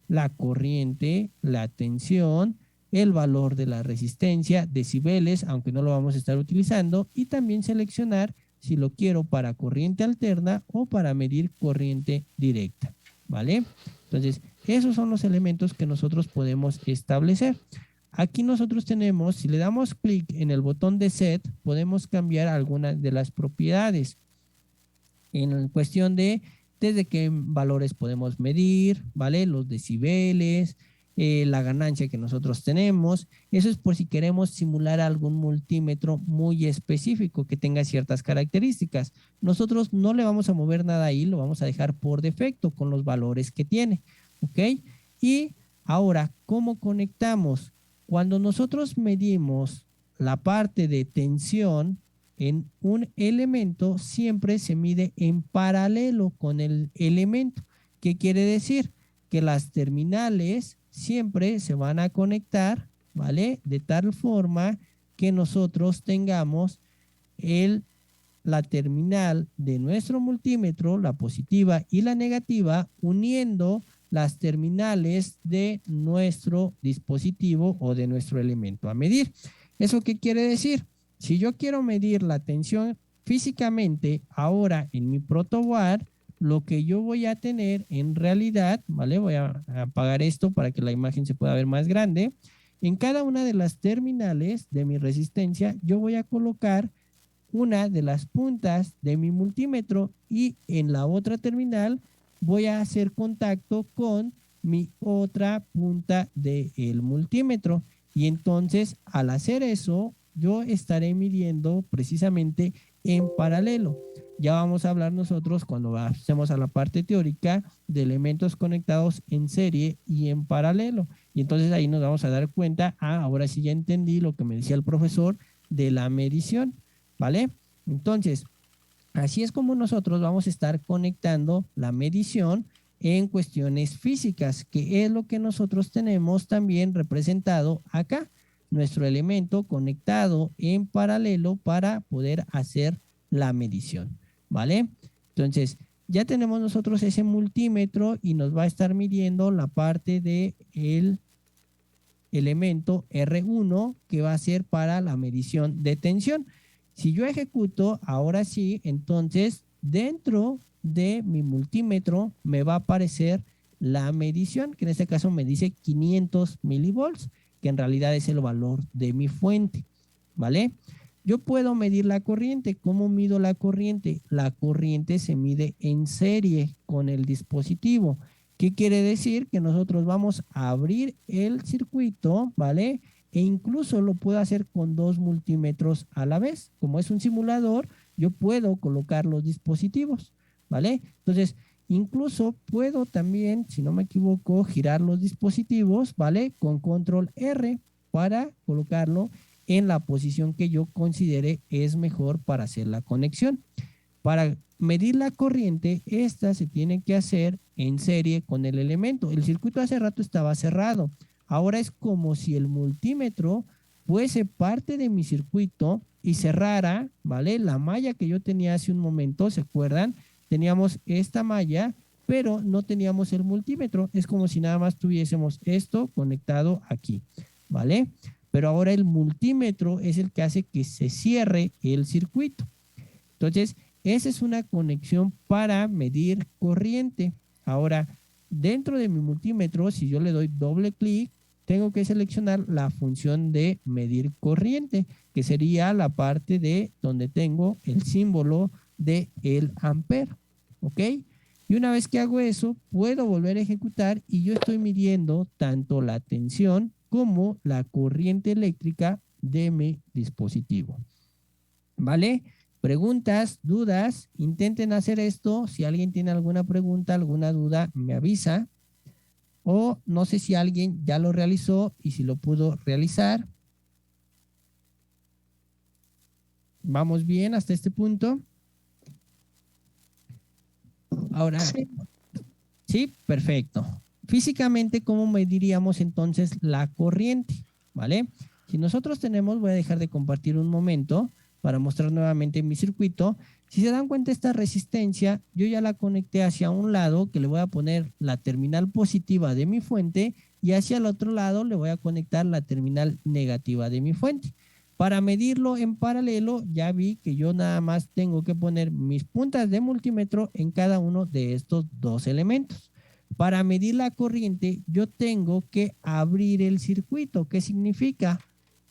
la corriente, la tensión, el valor de la resistencia, decibeles, aunque no lo vamos a estar utilizando, y también seleccionar si lo quiero para corriente alterna o para medir corriente directa, ¿vale? Entonces, esos son los elementos que nosotros podemos establecer. Aquí nosotros tenemos, si le damos clic en el botón de set, podemos cambiar algunas de las propiedades en cuestión de desde qué valores podemos medir, ¿vale? Los decibeles, la ganancia que nosotros tenemos. Eso es por si queremos simular algún multímetro muy específico que tenga ciertas características. Nosotros no le vamos a mover nada ahí, lo vamos a dejar por defecto con los valores que tiene, ¿ok? Y ahora, ¿cómo conectamos? Cuando nosotros medimos la parte de tensión en un elemento, siempre se mide en paralelo con el elemento. ¿Qué quiere decir? Que las terminales siempre se van a conectar, ¿vale? De tal forma que nosotros tengamos la terminal de nuestro multímetro, la positiva y la negativa, uniendo las terminales de nuestro dispositivo o de nuestro elemento a medir. ¿Eso qué quiere decir? Si yo quiero medir la tensión físicamente ahora en mi protoboard, lo que yo voy a tener en realidad, ¿vale? Voy a apagar esto para que la imagen se pueda ver más grande. En cada una de las terminales de mi resistencia, yo voy a colocar una de las puntas de mi multímetro y en la otra terminal voy a hacer contacto con mi otra punta del multímetro. Y entonces, al hacer eso, yo estaré midiendo precisamente en paralelo. ya vamos a hablar nosotros cuando hacemos a la parte teórica de elementos conectados en serie y en paralelo. Y entonces ahí nos vamos a dar cuenta, ahora sí ya entendí lo que me decía el profesor de la medición, ¿vale? Entonces, así es como nosotros vamos a estar conectando la medición en cuestiones físicas, que es lo que nosotros tenemos también representado acá, nuestro elemento conectado en paralelo para poder hacer la medición, ¿vale? Entonces, ya tenemos nosotros ese multímetro y nos va a estar midiendo la parte del elemento R1 que va a ser para la medición de tensión. Si yo ejecuto, ahora sí, entonces dentro de mi multímetro me va a aparecer la medición, que en este caso me dice 500 milivolts, que en realidad es el valor de mi fuente, ¿vale? Yo puedo medir la corriente. ¿Cómo mido la corriente? La corriente se mide en serie con el dispositivo. ¿Qué quiere decir? Que nosotros vamos a abrir el circuito, ¿vale? E incluso lo puedo hacer con 2 multímetros a la vez. Como es un simulador, yo puedo colocar los dispositivos, ¿vale? Entonces, incluso puedo también, si no me equivoco, girar los dispositivos, ¿vale? Con control R para colocarlo en la posición que yo considere es mejor para hacer la conexión. Para medir la corriente, esta se tiene que hacer en serie con el elemento. El circuito hace rato estaba cerrado. Ahora es como si el multímetro fuese parte de mi circuito y cerrara, ¿vale? La malla que yo tenía hace un momento, ¿se acuerdan? Teníamos esta malla, pero no teníamos el multímetro. Es como si nada más tuviésemos esto conectado aquí, ¿vale? Pero ahora el multímetro es el que hace que se cierre el circuito. Entonces, esa es una conexión para medir corriente. Ahora, dentro de mi multímetro, si yo le doy doble clic, tengo que seleccionar la función de medir corriente, que sería la parte de donde tengo el símbolo de el amper, ¿ok? Y una vez que hago eso, puedo volver a ejecutar y yo estoy midiendo tanto la tensión como la corriente eléctrica de mi dispositivo, ¿vale? Preguntas, dudas, intenten hacer esto. Si alguien tiene alguna pregunta, alguna duda, me avisa. O no sé si alguien ya lo realizó y si lo pudo realizar. ¿Vamos bien hasta este punto? Ahora, sí, perfecto. Físicamente, ¿cómo mediríamos entonces la corriente? ¿Vale? Si nosotros tenemos, voy a dejar de compartir un momento para mostrar nuevamente mi circuito. Si se dan cuenta, esta resistencia, yo ya la conecté hacia un lado, que le voy a poner la terminal positiva de mi fuente, y hacia el otro lado le voy a conectar la terminal negativa de mi fuente. Para medirlo en paralelo, ya vi que yo nada más tengo que poner mis puntas de multímetro en cada uno de estos dos elementos. Para medir la corriente, yo tengo que abrir el circuito. ¿Qué significa?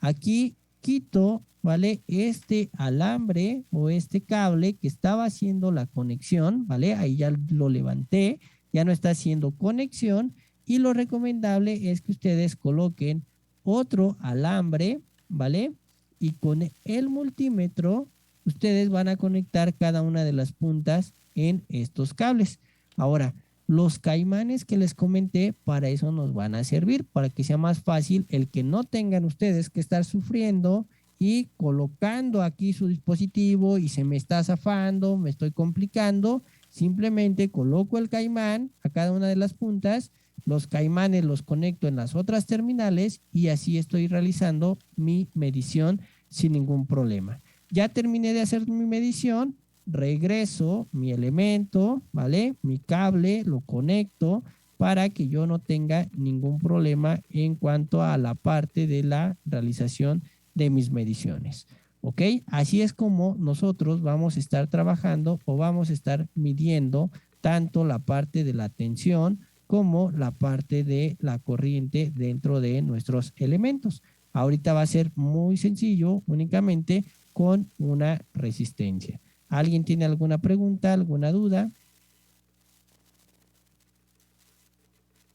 Aquí quito, ¿vale? Este alambre o este cable que estaba haciendo la conexión, ¿vale? Ahí ya lo levanté, ya no está haciendo conexión, y lo recomendable es que ustedes coloquen otro alambre, ¿vale? Y con el multímetro, ustedes van a conectar cada una de las puntas en estos cables. Ahora, los caimanes que les comenté, para eso nos van a servir, para que sea más fácil el que no tengan ustedes que estar sufriendo y colocando aquí su dispositivo y se me está zafando, me estoy complicando. Simplemente coloco el caimán a cada una de las puntas, los caimanes los conecto en las otras terminales y así estoy realizando mi medición sin ningún problema. Ya terminé de hacer mi medición, regreso mi elemento, ¿vale? Mi cable, lo conecto para que yo no tenga ningún problema en cuanto a la parte de la realización de mis mediciones. ¿Ok? Así es como nosotros vamos a estar trabajando o vamos a estar midiendo tanto la parte de la tensión como la parte de la corriente dentro de nuestros elementos. Ahorita va a ser muy sencillo, únicamente con una resistencia. ¿Alguien tiene alguna pregunta, alguna duda?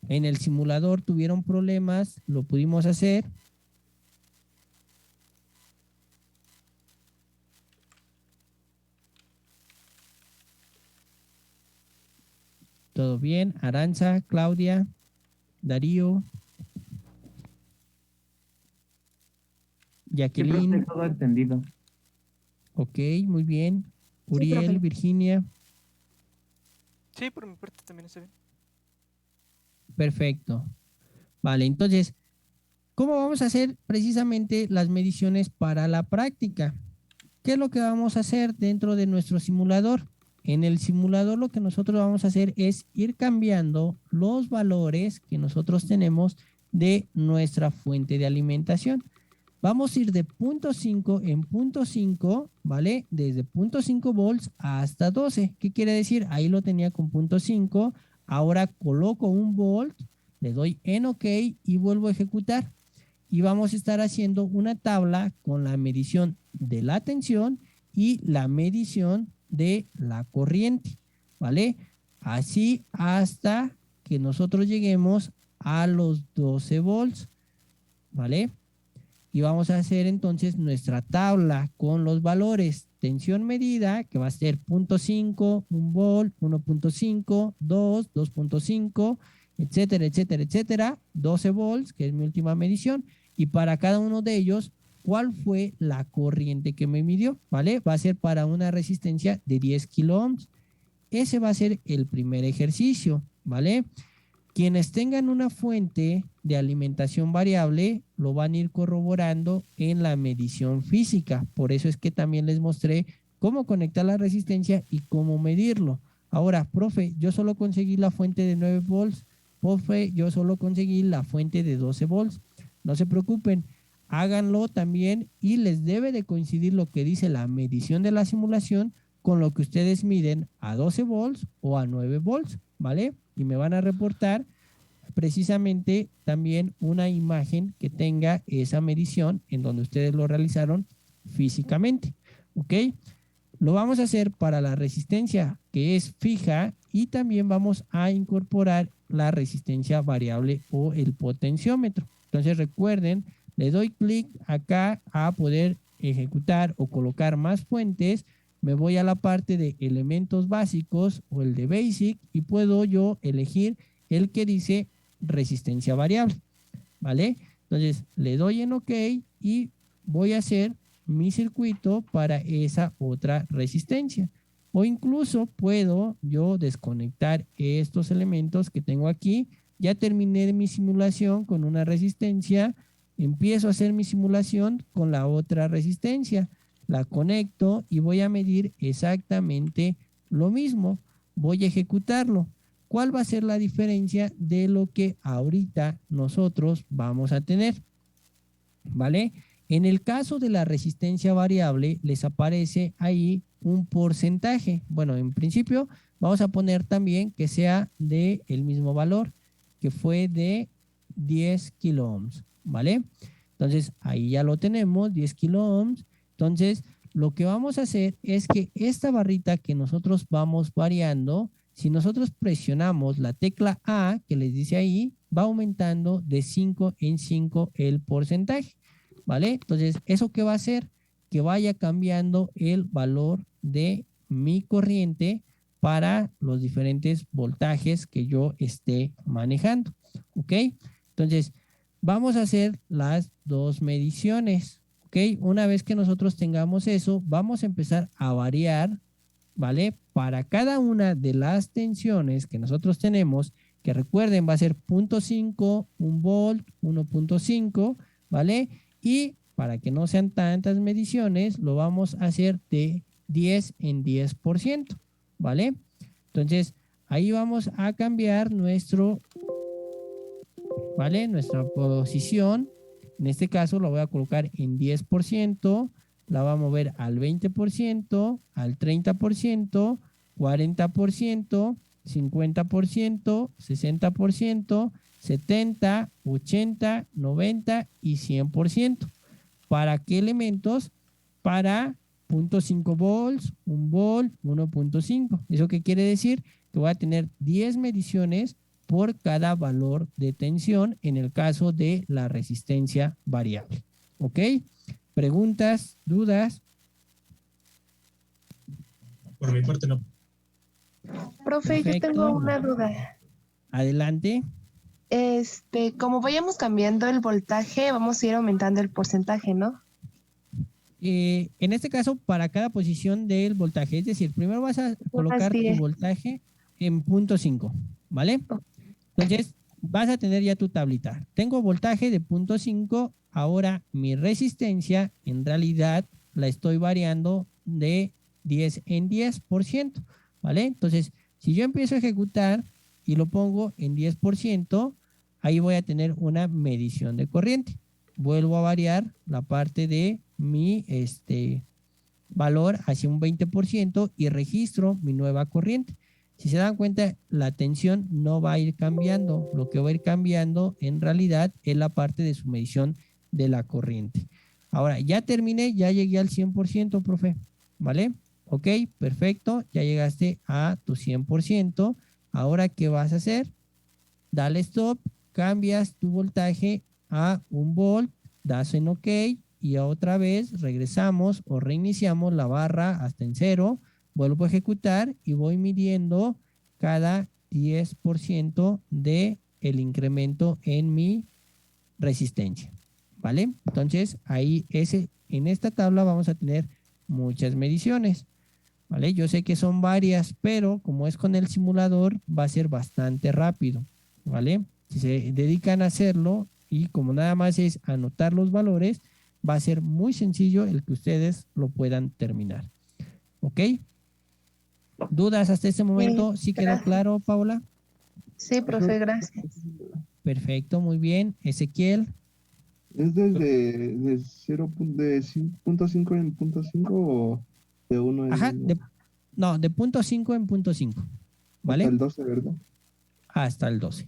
En el simulador tuvieron problemas, lo pudimos hacer. ¿Todo bien? Aranza, Claudia, Darío, Sí, Jacqueline. profe, todo entendido. Ok, muy bien. Sí, Uriel, profe. Virginia, Sí, por mi parte también está bien. perfecto. Vale, entonces, ¿cómo vamos a hacer precisamente las mediciones para la práctica? ¿Qué es lo que vamos a hacer dentro de nuestro simulador? En el simulador lo que nosotros vamos a hacer es ir cambiando los valores que nosotros tenemos de nuestra fuente de alimentación. Vamos a ir de 0.5 en 0.5, ¿vale? Desde 0.5 volts hasta 12. ¿Qué quiere decir? Ahí lo tenía con 0.5. Ahora coloco un volt, le doy en OK y vuelvo a ejecutar. Y vamos a estar haciendo una tabla con la medición de la tensión y la medición de la corriente, ¿vale? Así hasta que nosotros lleguemos a los 12 volts, ¿vale? Y vamos a hacer entonces nuestra tabla con los valores. Tensión medida, que va a ser 0.5, 1 volt, 1.5, 2, 2.5, etcétera, etcétera, etcétera. 12 volts, que es mi última medición. Y para cada uno de ellos, ¿cuál fue la corriente que me midió? ¿Vale? Va a ser para una resistencia de 10 kilo ohms. Ese va a ser el primer ejercicio, ¿vale? Quienes tengan una fuente de alimentación variable lo van a ir corroborando en la medición física. Por eso es que también les mostré cómo conectar la resistencia y cómo medirlo. Ahora, profe, yo solo conseguí la fuente de 9 volts. Profe, yo solo conseguí la fuente de 12 volts. No se preocupen, háganlo también y les debe de coincidir lo que dice la medición de la simulación con lo que ustedes miden a 12 volts o a 9 volts, ¿vale? Y me van a reportar precisamente también una imagen que tenga esa medición en donde ustedes lo realizaron físicamente, ¿ok? Lo vamos a hacer para la resistencia que es fija y también vamos a incorporar la resistencia variable o el potenciómetro. Entonces recuerden, le doy clic acá a poder ejecutar o colocar más fuentes. Me voy a la parte de elementos básicos o el de basic y puedo yo elegir el que dice resistencia variable, ¿vale? Entonces le doy en OK y voy a hacer mi circuito para esa otra resistencia. O incluso puedo yo desconectar estos elementos que tengo aquí. Ya terminé mi simulación con una resistencia. Empiezo a hacer mi simulación con la otra resistencia. La conecto y voy a medir exactamente lo mismo. Voy a ejecutarlo. ¿Cuál va a ser la diferencia de lo que ahorita nosotros vamos a tener? ¿Vale? En el caso de la resistencia variable, les aparece ahí un porcentaje. Bueno, en principio vamos a poner también que sea de el mismo valor, que fue de 10 kilo ohms, ¿vale? Entonces, ahí ya lo tenemos, 10 kilo ohms. Entonces, lo que vamos a hacer es que esta barrita que nosotros vamos variando, si nosotros presionamos la tecla A, que les dice ahí, va aumentando de 5 en 5 el porcentaje, ¿vale? Entonces, ¿eso qué va a hacer? Que vaya cambiando el valor de mi corriente para los diferentes voltajes que yo esté manejando, ¿ok? Entonces, vamos a hacer las dos mediciones, ¿ok? Una vez que nosotros tengamos eso, vamos a empezar a variar, ¿vale? Para cada una de las tensiones que nosotros tenemos, que recuerden va a ser 0.5, 1 volt, 1.5, ¿vale? Y para que no sean tantas mediciones, lo vamos a hacer de 10 en 10%, ¿vale? Entonces, ahí vamos a cambiar nuestro, ¿vale? Nuestra posición. En este caso lo voy a colocar en 10%, la voy a mover al 20%, al 30%, 40%, 50%, 60%, 70%, 80%, 90% y 100%. ¿Para qué elementos? Para 0.5 volts, 1 volt, 1.5. ¿Eso qué quiere decir? Que voy a tener 10 mediciones por cada valor de tensión en el caso de la resistencia variable. ¿Ok? ¿Preguntas? ¿Dudas? Por mi parte no. Profe, yo tengo Perfecto. una duda. Adelante. Como vayamos cambiando el voltaje, vamos a ir aumentando el porcentaje, ¿no? En este caso, para cada posición del voltaje, es decir, primero vas a colocar tu 10. voltaje en punto 5, ¿vale? Entonces, vas a tener ya tu tablita. Tengo voltaje de punto 5, ahora mi resistencia, en realidad, la estoy variando de 10 en 10%, ¿vale? Entonces, si yo empiezo a ejecutar y lo pongo en 10%, ahí voy a tener una medición de corriente. Vuelvo a variar la parte de mi valor hacia un 20% y registro mi nueva corriente. Si se dan cuenta, la tensión no va a ir cambiando. Lo que va a ir cambiando en realidad es la parte de su medición de la corriente. Ahora, ya terminé, ya llegué al 100%, profe. ¿Vale? Ok, perfecto. Ya llegaste a tu 100%. Ahora, ¿qué vas a hacer? Dale stop, cambias tu voltaje a 1 volt, das en OK y otra vez regresamos o reiniciamos la barra hasta en 0, vuelvo a ejecutar y voy midiendo cada 10% de el incremento en mi resistencia, ¿vale? Entonces ahí en esta tabla vamos a tener muchas mediciones, ¿vale? Yo sé que son varias, pero como es con el simulador va a ser bastante rápido, ¿vale? Si se dedican a hacerlo y como nada más es anotar los valores, va a ser muy sencillo el que ustedes lo puedan terminar. ¿Ok? ¿Dudas hasta este momento? ¿Sí quedó claro, Paula? Sí, profe, gracias. Perfecto, muy bien. Ezequiel. ¿Es desde de 0.5 en punto 5 o de 1 en Ajá, 1? no, de punto 5 en punto 5. ¿Vale? Hasta el 12, ¿verdad? Hasta el 12.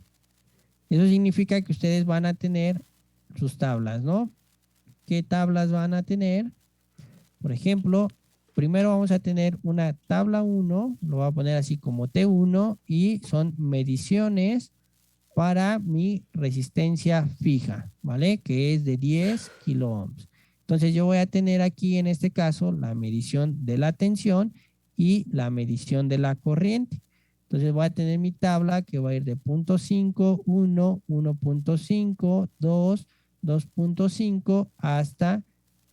Eso significa que ustedes van a tener sus tablas, ¿no? ¿Qué tablas van a tener? Por ejemplo, primero vamos a tener una tabla 1, lo voy a poner así como T1 y son mediciones para mi resistencia fija, ¿vale? Que es de 10 kilo ohms. Entonces yo voy a tener aquí en este caso la medición de la tensión y la medición de la corriente. Entonces voy a tener mi tabla que va a ir de 0.5, 1, 1.5, 2, 2.5 hasta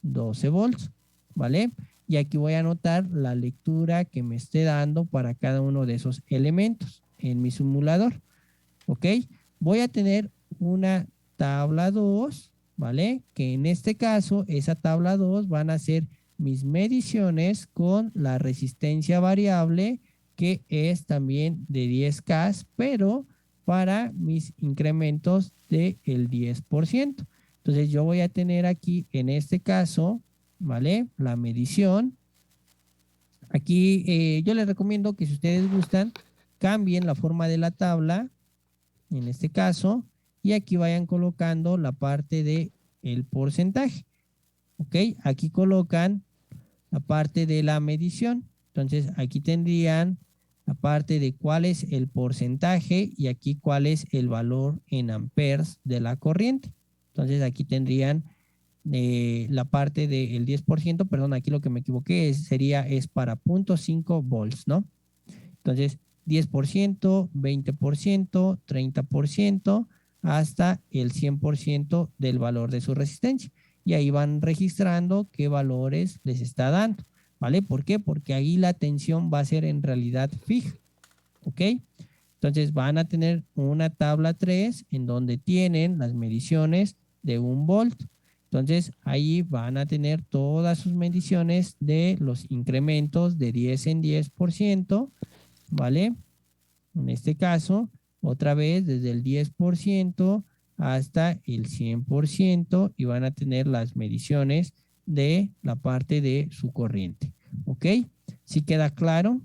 12 volts, ¿vale? Y aquí voy a anotar la lectura que me esté dando para cada uno de esos elementos en mi simulador, ¿ok? Voy a tener una tabla 2, ¿vale? Que en este caso, esa tabla 2 van a ser mis mediciones con la resistencia variable, que es también de 10K, pero para mis incrementos del 10%. Entonces yo voy a tener aquí, en este caso, ¿vale? La medición. Aquí yo les recomiendo que si ustedes gustan, cambien la forma de la tabla, en este caso, y aquí vayan colocando la parte de el porcentaje. ¿Ok? Aquí colocan la parte de la medición. Entonces, aquí tendrían la parte de cuál es el porcentaje y aquí cuál es el valor en amperes de la corriente. Entonces, aquí tendrían la parte del 10%, perdón, aquí lo que me equivoqué es para 0.5 volts, ¿no? Entonces, 10%, 20%, 30%, hasta el 100% del valor de su resistencia. Y ahí van registrando qué valores les está dando, ¿vale? ¿Por qué? Porque ahí la tensión va a ser en realidad fija, ¿ok? Entonces van a tener una tabla 3 en donde tienen las mediciones de 1 volt. Entonces ahí van a tener todas sus mediciones de los incrementos de 10 en 10%, ¿vale? En este caso, otra vez desde el 10% hasta el 100% y van a tener las mediciones de la parte de su corriente. ¿Ok? ¿Sí queda claro?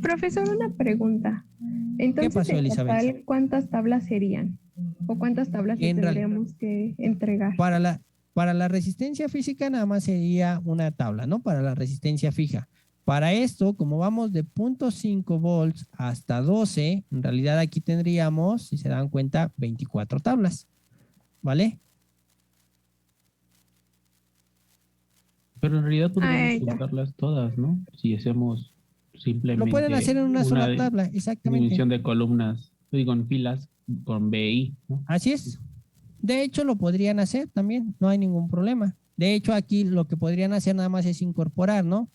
Profesor, una pregunta. Entonces, pasó, en Elizabeth? total, ¿cuántas tablas serían? ¿O cuántas tablas le tendríamos que entregar? Para la resistencia física nada más sería una tabla, ¿no? Para la resistencia fija. Para esto, como vamos de 0.5 volts hasta 12, en realidad aquí tendríamos, si se dan cuenta, 24 tablas, ¿vale? Pero en realidad podríamos colocarlas todas, ¿no? Si hacemos simplemente Lo pueden hacer en una sola tabla, exactamente. División de columnas, digo, en filas con BI, ¿no? Así es. De hecho, lo podrían hacer también, no hay ningún problema. De hecho, aquí lo que podrían hacer nada más es incorporar, ¿no?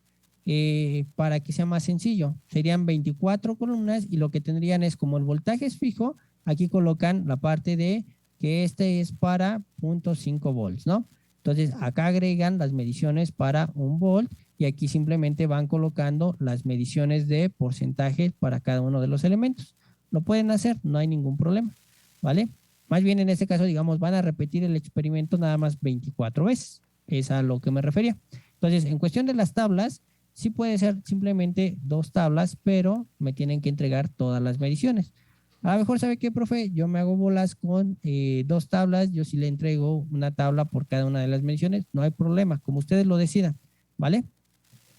Para que sea más sencillo. Serían 24 columnas y lo que tendrían es, como el voltaje es fijo, aquí colocan la parte de que este es para 0.5 volts, ¿no? Entonces, acá agregan las mediciones para 1 volt y aquí simplemente van colocando las mediciones de porcentaje para cada uno de los elementos. Lo pueden hacer, no hay ningún problema, ¿vale? Más bien en este caso, digamos, van a repetir el experimento nada más 24 veces. Es a lo que me refería. Entonces, en cuestión de las tablas, sí puede ser simplemente 2 tablas, pero me tienen que entregar todas las mediciones. A lo mejor, ¿sabe qué, profe? Yo me hago bolas con 2 tablas, yo sí le entrego una tabla por cada una de las mediciones, no hay problema, como ustedes lo decidan, ¿vale?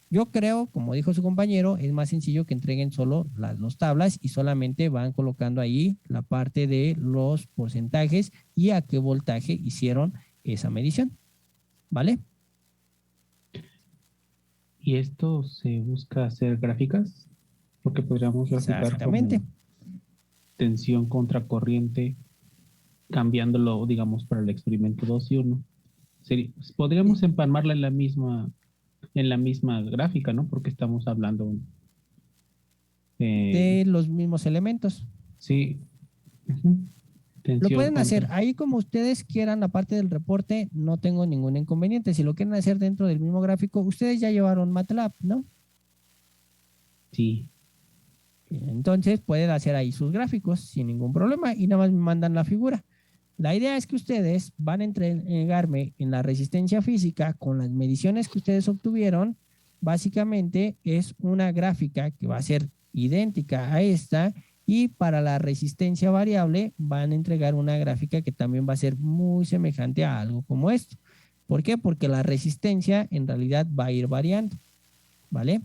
Yo creo, como dijo su compañero, es más sencillo que entreguen solo las 2 tablas y solamente van colocando ahí la parte de los porcentajes y a qué voltaje hicieron esa medición, ¿vale? ¿Y esto se busca hacer gráficas? Porque podríamos graficar como tensión contra corriente, cambiándolo, digamos, para el experimento 2 y 1. Podríamos empalmarla en la misma gráfica, ¿no? Porque estamos hablando de los mismos elementos. Sí. Lo pueden hacer ahí como ustedes quieran, la parte del reporte, no tengo ningún inconveniente. Si lo quieren hacer dentro del mismo gráfico, ustedes ya llevaron MATLAB, ¿no? Sí. Entonces pueden hacer ahí sus gráficos sin ningún problema y nada más me mandan la figura. La idea es que ustedes van a entregarme en la resistencia física con las mediciones que ustedes obtuvieron. Básicamente es una gráfica que va a ser idéntica a esta y para la resistencia variable van a entregar una gráfica que también va a ser muy semejante a algo como esto. ¿Por qué? Porque la resistencia en realidad va a ir variando, ¿vale?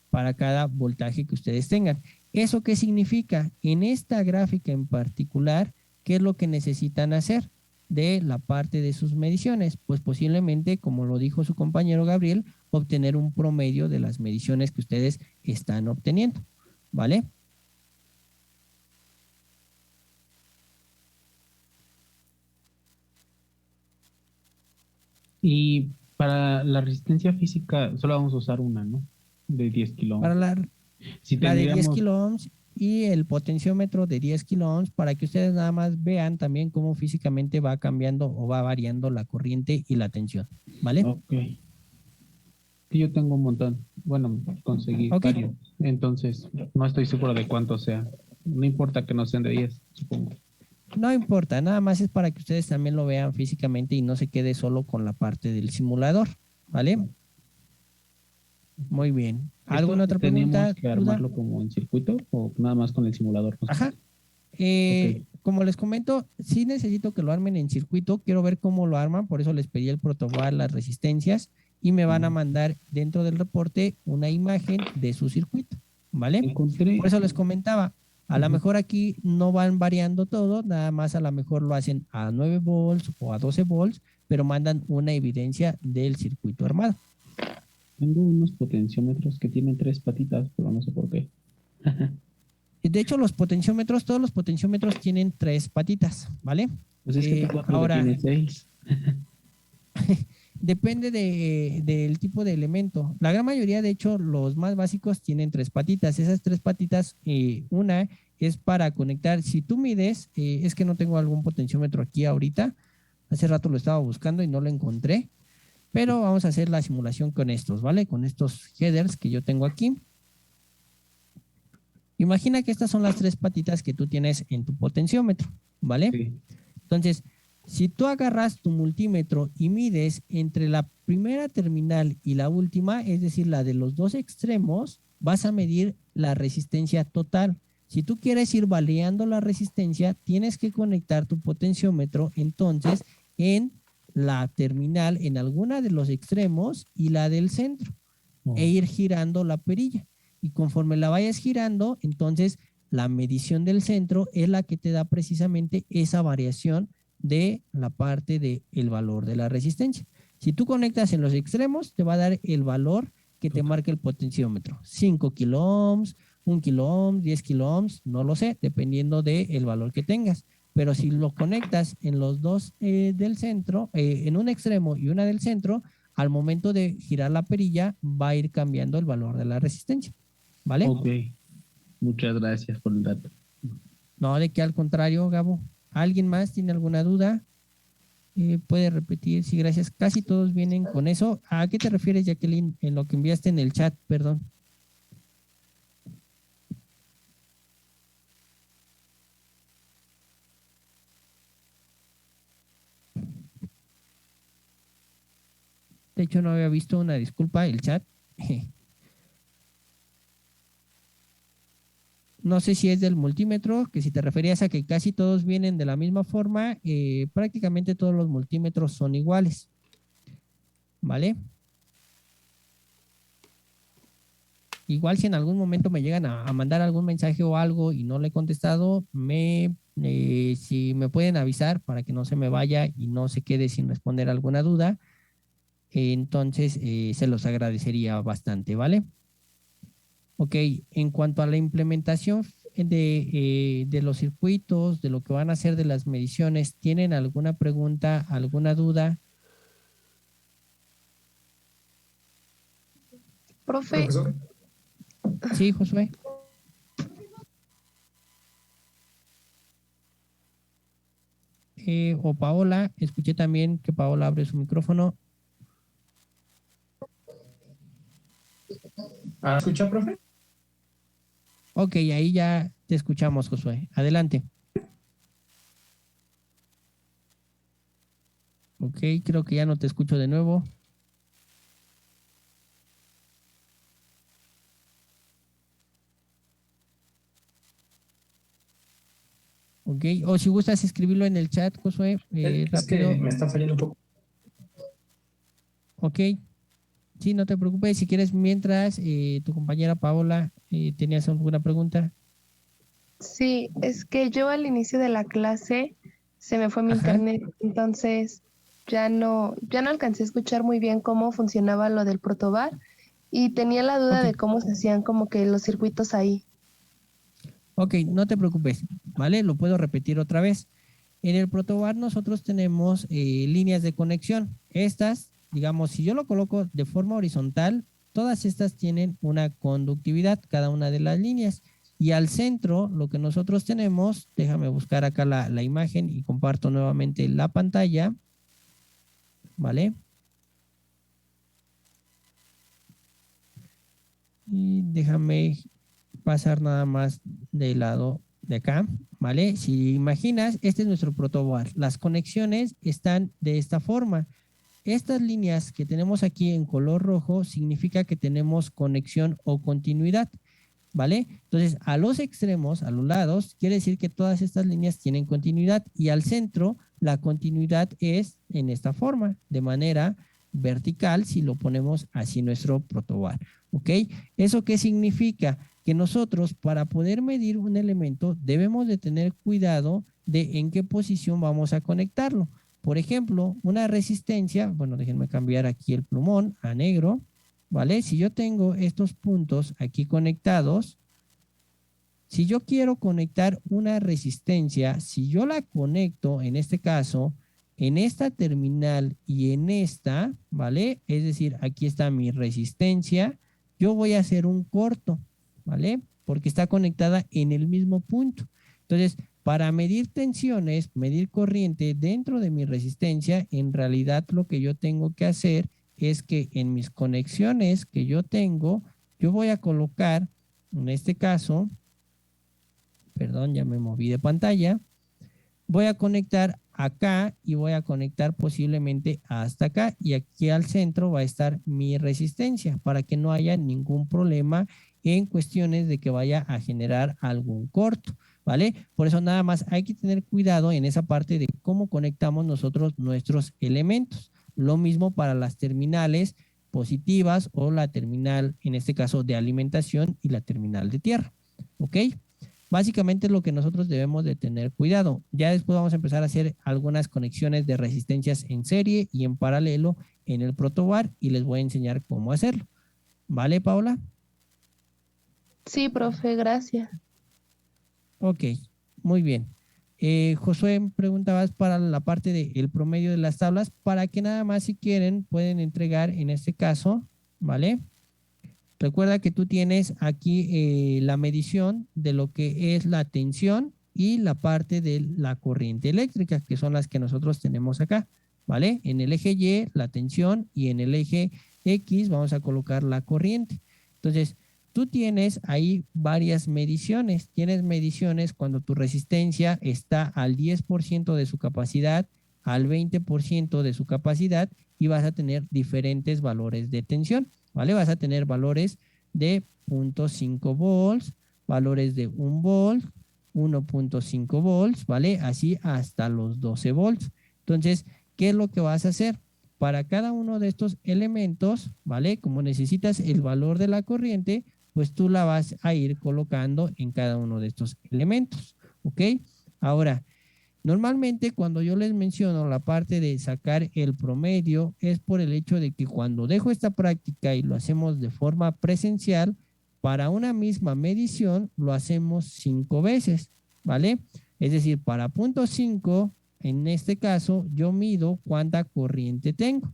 Para cada voltaje que ustedes tengan. ¿Eso qué significa? En esta gráfica en particular, ¿qué es lo que necesitan hacer de la parte de sus mediciones? Pues posiblemente, como lo dijo su compañero Gabriel, obtener un promedio de las mediciones que ustedes están obteniendo, ¿vale? Y para la resistencia física solo vamos a usar una, ¿no? De 10 kilo ohms. Para la de 10 kilo ohms y el potenciómetro de 10 kilo ohms para que ustedes nada más vean también cómo físicamente va cambiando o va variando la corriente y la tensión, ¿vale? Ok. Yo tengo un montón. Bueno, conseguí varios. Entonces, no estoy seguro de cuánto sea. No importa que no sean de 10, supongo. No importa, nada más es para que ustedes también lo vean físicamente y no se quede solo con la parte del simulador, ¿vale? Muy bien. ¿Alguna otra pregunta? ¿Tenemos que armarlo como en circuito o nada más con el simulador? Ajá. Como les comento, sí necesito que lo armen en circuito. Quiero ver cómo lo arman, por eso les pedí el protocolo, las resistencias y me van a mandar dentro del reporte una imagen de su circuito, ¿vale? Por eso les comentaba. A lo mejor aquí no van variando todo, nada más a lo mejor lo hacen a 9 volts o a 12 volts, pero mandan una evidencia del circuito armado. Tengo unos potenciómetros que tienen 3 patitas, pero no sé por qué. De hecho, todos los potenciómetros tienen 3 patitas, ¿vale? Pues es que ahora tiene 6. Depende del tipo de elemento. La gran mayoría, de hecho, los más básicos tienen 3 patitas. Esas 3 patitas, una es para conectar. Si tú mides, es que no tengo algún potenciómetro aquí ahorita. Hace rato lo estaba buscando y no lo encontré. Pero vamos a hacer la simulación con estos, ¿vale? Con estos headers que yo tengo aquí. Imagina que estas son las 3 patitas que tú tienes en tu potenciómetro, ¿vale? Sí. Entonces, si tú agarras tu multímetro y mides entre la primera terminal y la última, es decir, la de los 2 extremos, vas a medir la resistencia total. Si tú quieres ir variando la resistencia, tienes que conectar tu potenciómetro entonces en la terminal, en alguna de los extremos y la del centro, e ir girando la perilla. Y conforme la vayas girando, entonces la medición del centro es la que te da precisamente esa variación de la parte del valor de la resistencia. Si tú conectas en los extremos, te va a dar el valor que te marque el potenciómetro. 5 kiloohms, 1 kiloohms, 10 kiloohms, no lo sé, dependiendo del valor que tengas. Pero si lo conectas en los dos del centro, en un extremo y una del centro, al momento de girar la perilla va a ir cambiando el valor de la resistencia. ¿Vale? Ok. Muchas gracias por el dato. No, de que al contrario, Gabo. ¿Alguien más tiene alguna duda? Puede repetir, sí, gracias. Casi todos vienen con eso. ¿A qué te refieres, Jacqueline, en lo que enviaste en el chat? Perdón. De hecho, no había visto, una disculpa, el chat. No sé si es del multímetro, que si te referías a que casi todos vienen de la misma forma, prácticamente todos los multímetros son iguales. ¿Vale? Igual si en algún momento me llegan a mandar algún mensaje o algo y no le he contestado, si me pueden avisar para que no se me vaya y no se quede sin responder alguna duda, entonces se los agradecería bastante, ¿vale? Ok, en cuanto a la implementación de los circuitos, de lo que van a hacer de las mediciones, ¿tienen alguna pregunta, alguna duda? Profe. Profesor. Sí, Josué. O Paola, escuché también que Paola abre su micrófono. ¿Escucha, profe? Ok, ahí ya te escuchamos, Josué. Adelante. Ok, creo que ya no te escucho de nuevo. Ok, o si gustas escribirlo en el chat, Josué, Es rápido. que me está fallando un poco. Ok, sí, no te preocupes. Si quieres, mientras tu compañera Paola, ¿tenías alguna pregunta? Sí, es que yo al inicio de la clase se me fue mi internet, entonces ya no alcancé a escuchar muy bien cómo funcionaba lo del protobar y tenía la duda de cómo se hacían como que los circuitos ahí. Ok, no te preocupes, ¿vale? Lo puedo repetir otra vez. En el protobar nosotros tenemos líneas de conexión. Estas, digamos, si yo lo coloco de forma horizontal, todas estas tienen una conductividad, cada una de las líneas. Y al centro, lo que nosotros tenemos, déjame buscar acá la imagen y comparto nuevamente la pantalla, ¿vale? Y déjame pasar nada más del lado de acá, ¿vale? Si imaginas, este es nuestro protobar. Las conexiones están de esta forma. Estas líneas que tenemos aquí en color rojo significa que tenemos conexión o continuidad, ¿vale? Entonces, a los extremos, a los lados, quiere decir que todas estas líneas tienen continuidad y al centro la continuidad es en esta forma, de manera vertical, si lo ponemos así nuestro protobar, ¿ok? ¿Eso qué significa? Que nosotros para poder medir un elemento debemos de tener cuidado de en qué posición vamos a conectarlo. Por ejemplo, una resistencia, bueno, déjenme cambiar aquí el plumón a negro, ¿vale? Si yo tengo estos puntos aquí conectados, si yo quiero conectar una resistencia, si yo la conecto, en este caso, en esta terminal y en esta, ¿vale? Es decir, aquí está mi resistencia, yo voy a hacer un corto, ¿vale? Porque está conectada en el mismo punto. Entonces, para medir tensiones, medir corriente dentro de mi resistencia, en realidad lo que yo tengo que hacer es que en mis conexiones que yo tengo, yo voy a colocar, en este caso, perdón, ya me moví de pantalla, voy a conectar acá y voy a conectar posiblemente hasta acá y aquí al centro va a estar mi resistencia para que no haya ningún problema en cuestiones de que vaya a generar algún corto, ¿vale? Por eso nada más hay que tener cuidado en esa parte de cómo conectamos nosotros nuestros elementos. Lo mismo para las terminales positivas o la terminal, en este caso, de alimentación y la terminal de tierra, ¿ok? Básicamente es lo que nosotros debemos de tener cuidado. Ya después vamos a empezar a hacer algunas conexiones de resistencias en serie y en paralelo en el protobar y les voy a enseñar cómo hacerlo. ¿Vale, Paola? Sí, profe, gracias. Ok, muy bien. Josué, preguntabas para la parte del promedio de las tablas, para que nada más si quieren pueden entregar en este caso, ¿vale? Recuerda que tú tienes aquí la medición de lo que es la tensión y la parte de la corriente eléctrica, que son las que nosotros tenemos acá, ¿vale? En el eje Y, la tensión, y en el eje X vamos a colocar la corriente. Entonces, tú tienes ahí varias mediciones. Tienes mediciones cuando tu resistencia está al 10% de su capacidad, al 20% de su capacidad, y vas a tener diferentes valores de tensión, ¿vale? Vas a tener valores de 0.5 volts, valores de 1 volt, 1.5 volts, ¿vale? Así hasta los 12 volts. Entonces, ¿qué es lo que vas a hacer? Para cada uno de estos elementos, ¿vale? Como necesitas el valor de la corriente, pues tú la vas a ir colocando en cada uno de estos elementos, ¿ok? Ahora, normalmente cuando yo les menciono la parte de sacar el promedio es por el hecho de que cuando dejo esta práctica y lo hacemos de forma presencial, para una misma medición lo hacemos 5 veces, ¿vale? Es decir, para punto 5, en este caso, yo mido cuánta corriente tengo,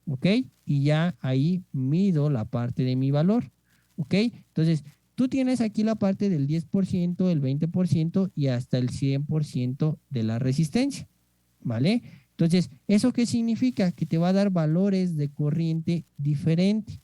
¿ok? Y ya ahí mido la parte de mi valor, ¿ok? Entonces, tú tienes aquí la parte del 10%, el 20% y hasta el 100% de la resistencia, ¿vale? Entonces, ¿eso qué significa? Que te va a dar valores de corriente diferente.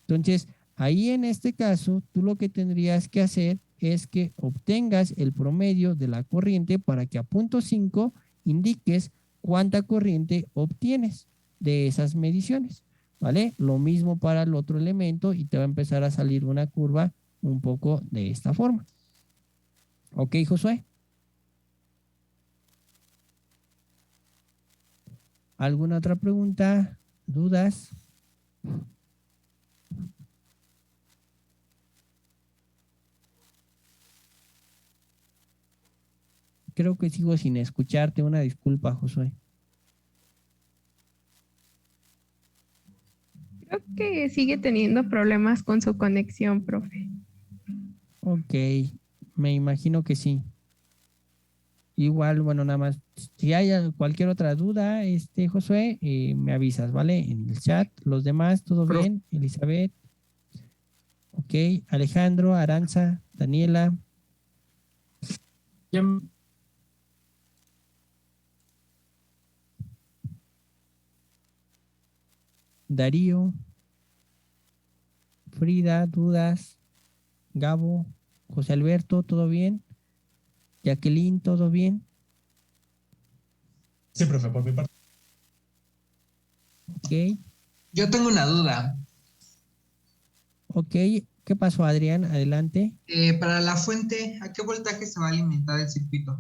Entonces, ahí en este caso, tú lo que tendrías que hacer es que obtengas el promedio de la corriente para que a punto 5 indiques cuánta corriente obtienes de esas mediciones, ¿vale? Lo mismo para el otro elemento y te va a empezar a salir una curva un poco de esta forma. ¿Ok, Josué? ¿Alguna otra pregunta? ¿Dudas? Creo que sigo sin escucharte. Una disculpa, Josué. Creo que sigue teniendo problemas con su conexión, profe. Ok, me imagino que sí. Igual, bueno, nada más, si hay cualquier otra duda, Josué, me avisas, ¿vale? En el chat, los demás, ¿todo bien? Elizabeth. Ok, Alejandro, Aranza, Daniela. Darío. Frida, dudas. Gabo, José Alberto, ¿todo bien? Jacqueline, ¿todo bien? Sí, profe, por mi parte. Ok. Yo tengo una duda. Ok, ¿qué pasó, Adrián? Adelante. Para la fuente, ¿a qué voltaje se va a alimentar el circuito?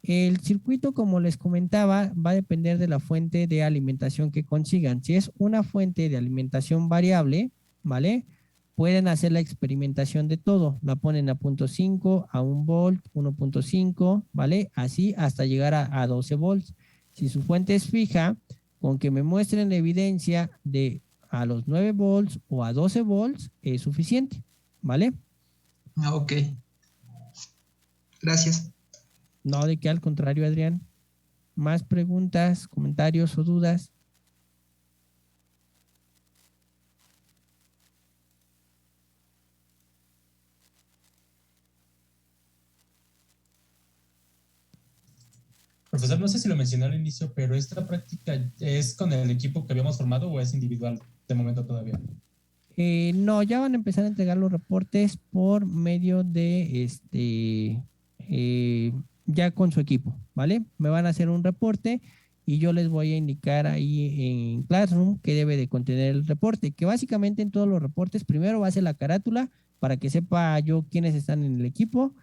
El circuito, como les comentaba, va a depender de la fuente de alimentación que consigan. Si es una fuente de alimentación variable, ¿vale? Pueden hacer la experimentación de todo. La ponen a 0.5, a 1 volt, 1.5, ¿vale? Así hasta llegar a 12 volts. Si su fuente es fija, con que me muestren la evidencia de a los 9 volts o a 12 volts es suficiente, ¿vale? Ah, ok. Gracias. No, de que al contrario, Adrián. ¿Más preguntas, comentarios o dudas? Profesor, no sé si lo mencioné al inicio, pero ¿esta práctica es con el equipo que habíamos formado o es individual de momento todavía? No, ya van a empezar a entregar los reportes por medio de ya con su equipo, ¿vale? Me van a hacer un reporte y yo les voy a indicar ahí en Classroom qué debe de contener el reporte, que básicamente en todos los reportes primero va a ser la carátula para que sepa yo quiénes están en el equipo.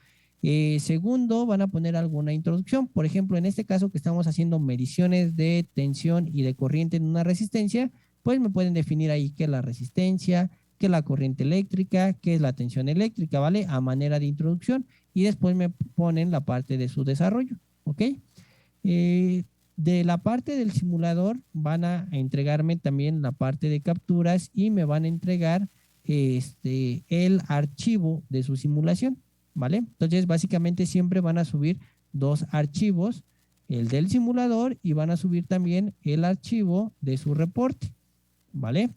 Segundo, van a poner alguna introducción. Por ejemplo, en este caso que estamos haciendo mediciones de tensión y de corriente en una resistencia, pues me pueden definir ahí qué es la resistencia, qué es la corriente eléctrica, qué es la tensión eléctrica, ¿vale? A manera de introducción y después me ponen la parte de su desarrollo, ¿ok? De la parte del simulador van a entregarme también la parte de capturas y me van a entregar el archivo de su simulación, ¿vale? Entonces, básicamente siempre van a subir 2 archivos, el del simulador y van a subir también el archivo de su reporte, ¿vale?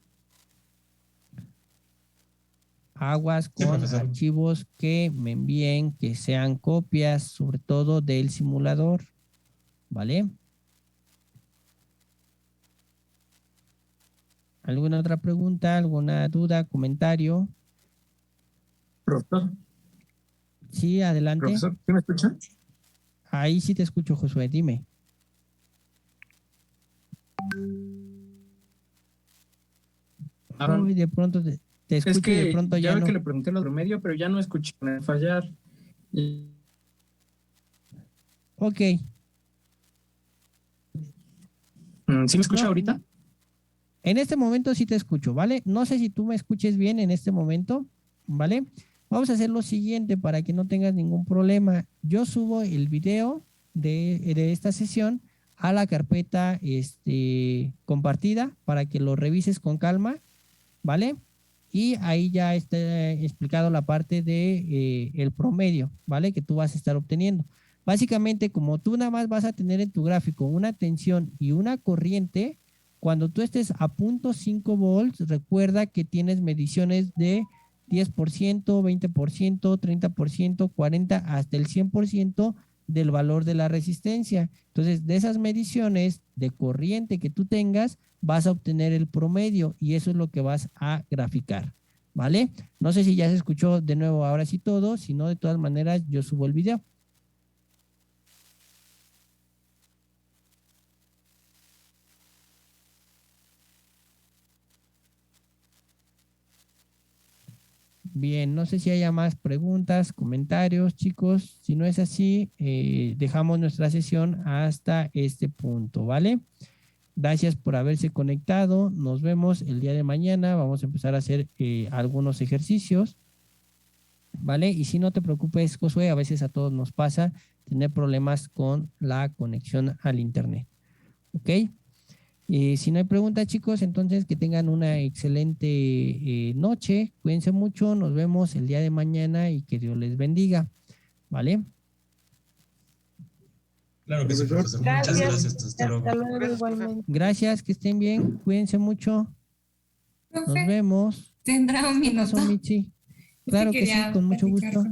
Aguas con archivos que me envíen, que sean copias, sobre todo del simulador, ¿vale? ¿Alguna otra pregunta, alguna duda, comentario? Profesor. Sí, adelante. Profesor, ¿sí me escucha? Ahí sí te escucho, Josué, dime. Uy, de pronto te escucho es que y de pronto ya no. que le pregunté lo medio, pero ya no escuché fallar. Ok. ¿Sí me escucha ahorita? En este momento sí te escucho, ¿vale? No sé si tú me escuches bien en este momento, ¿vale? Vamos a hacer lo siguiente para que no tengas ningún problema. Yo subo el video de esta sesión a la carpeta compartida para que lo revises con calma, ¿vale? Y ahí ya está explicado la parte de el promedio, ¿vale? Que tú vas a estar obteniendo. Básicamente, como tú nada más vas a tener en tu gráfico una tensión y una corriente, cuando tú estés a 0.5 volts, recuerda que tienes mediciones de 10%, 20%, 30%, 40%, hasta el 100% del valor de la resistencia. Entonces, de esas mediciones de corriente que tú tengas, vas a obtener el promedio y eso es lo que vas a graficar, ¿vale? No sé si ya se escuchó de nuevo ahora sí todo, si no, de todas maneras, yo subo el video. Bien, no sé si haya más preguntas, comentarios, chicos. Si no es así, dejamos nuestra sesión hasta este punto, ¿vale? Gracias por haberse conectado. Nos vemos el día de mañana. Vamos a empezar a hacer algunos ejercicios, ¿vale? Y si no te preocupes, Josué, a veces a todos nos pasa tener problemas con la conexión al internet, ¿ok? Si no hay preguntas, chicos, entonces que tengan una excelente noche. Cuídense mucho. Nos vemos el día de mañana y que Dios les bendiga. ¿Vale? Claro que sí, profesor. Muchas gracias. Hasta luego. Gracias, que estén bien. Cuídense mucho. Nos vemos. ¿Tendrá un minuto? Michi? Claro que sí, con mucho gusto.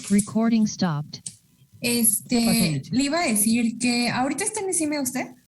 Recording stopped. Le iba a decir que ahorita está en encima de usted.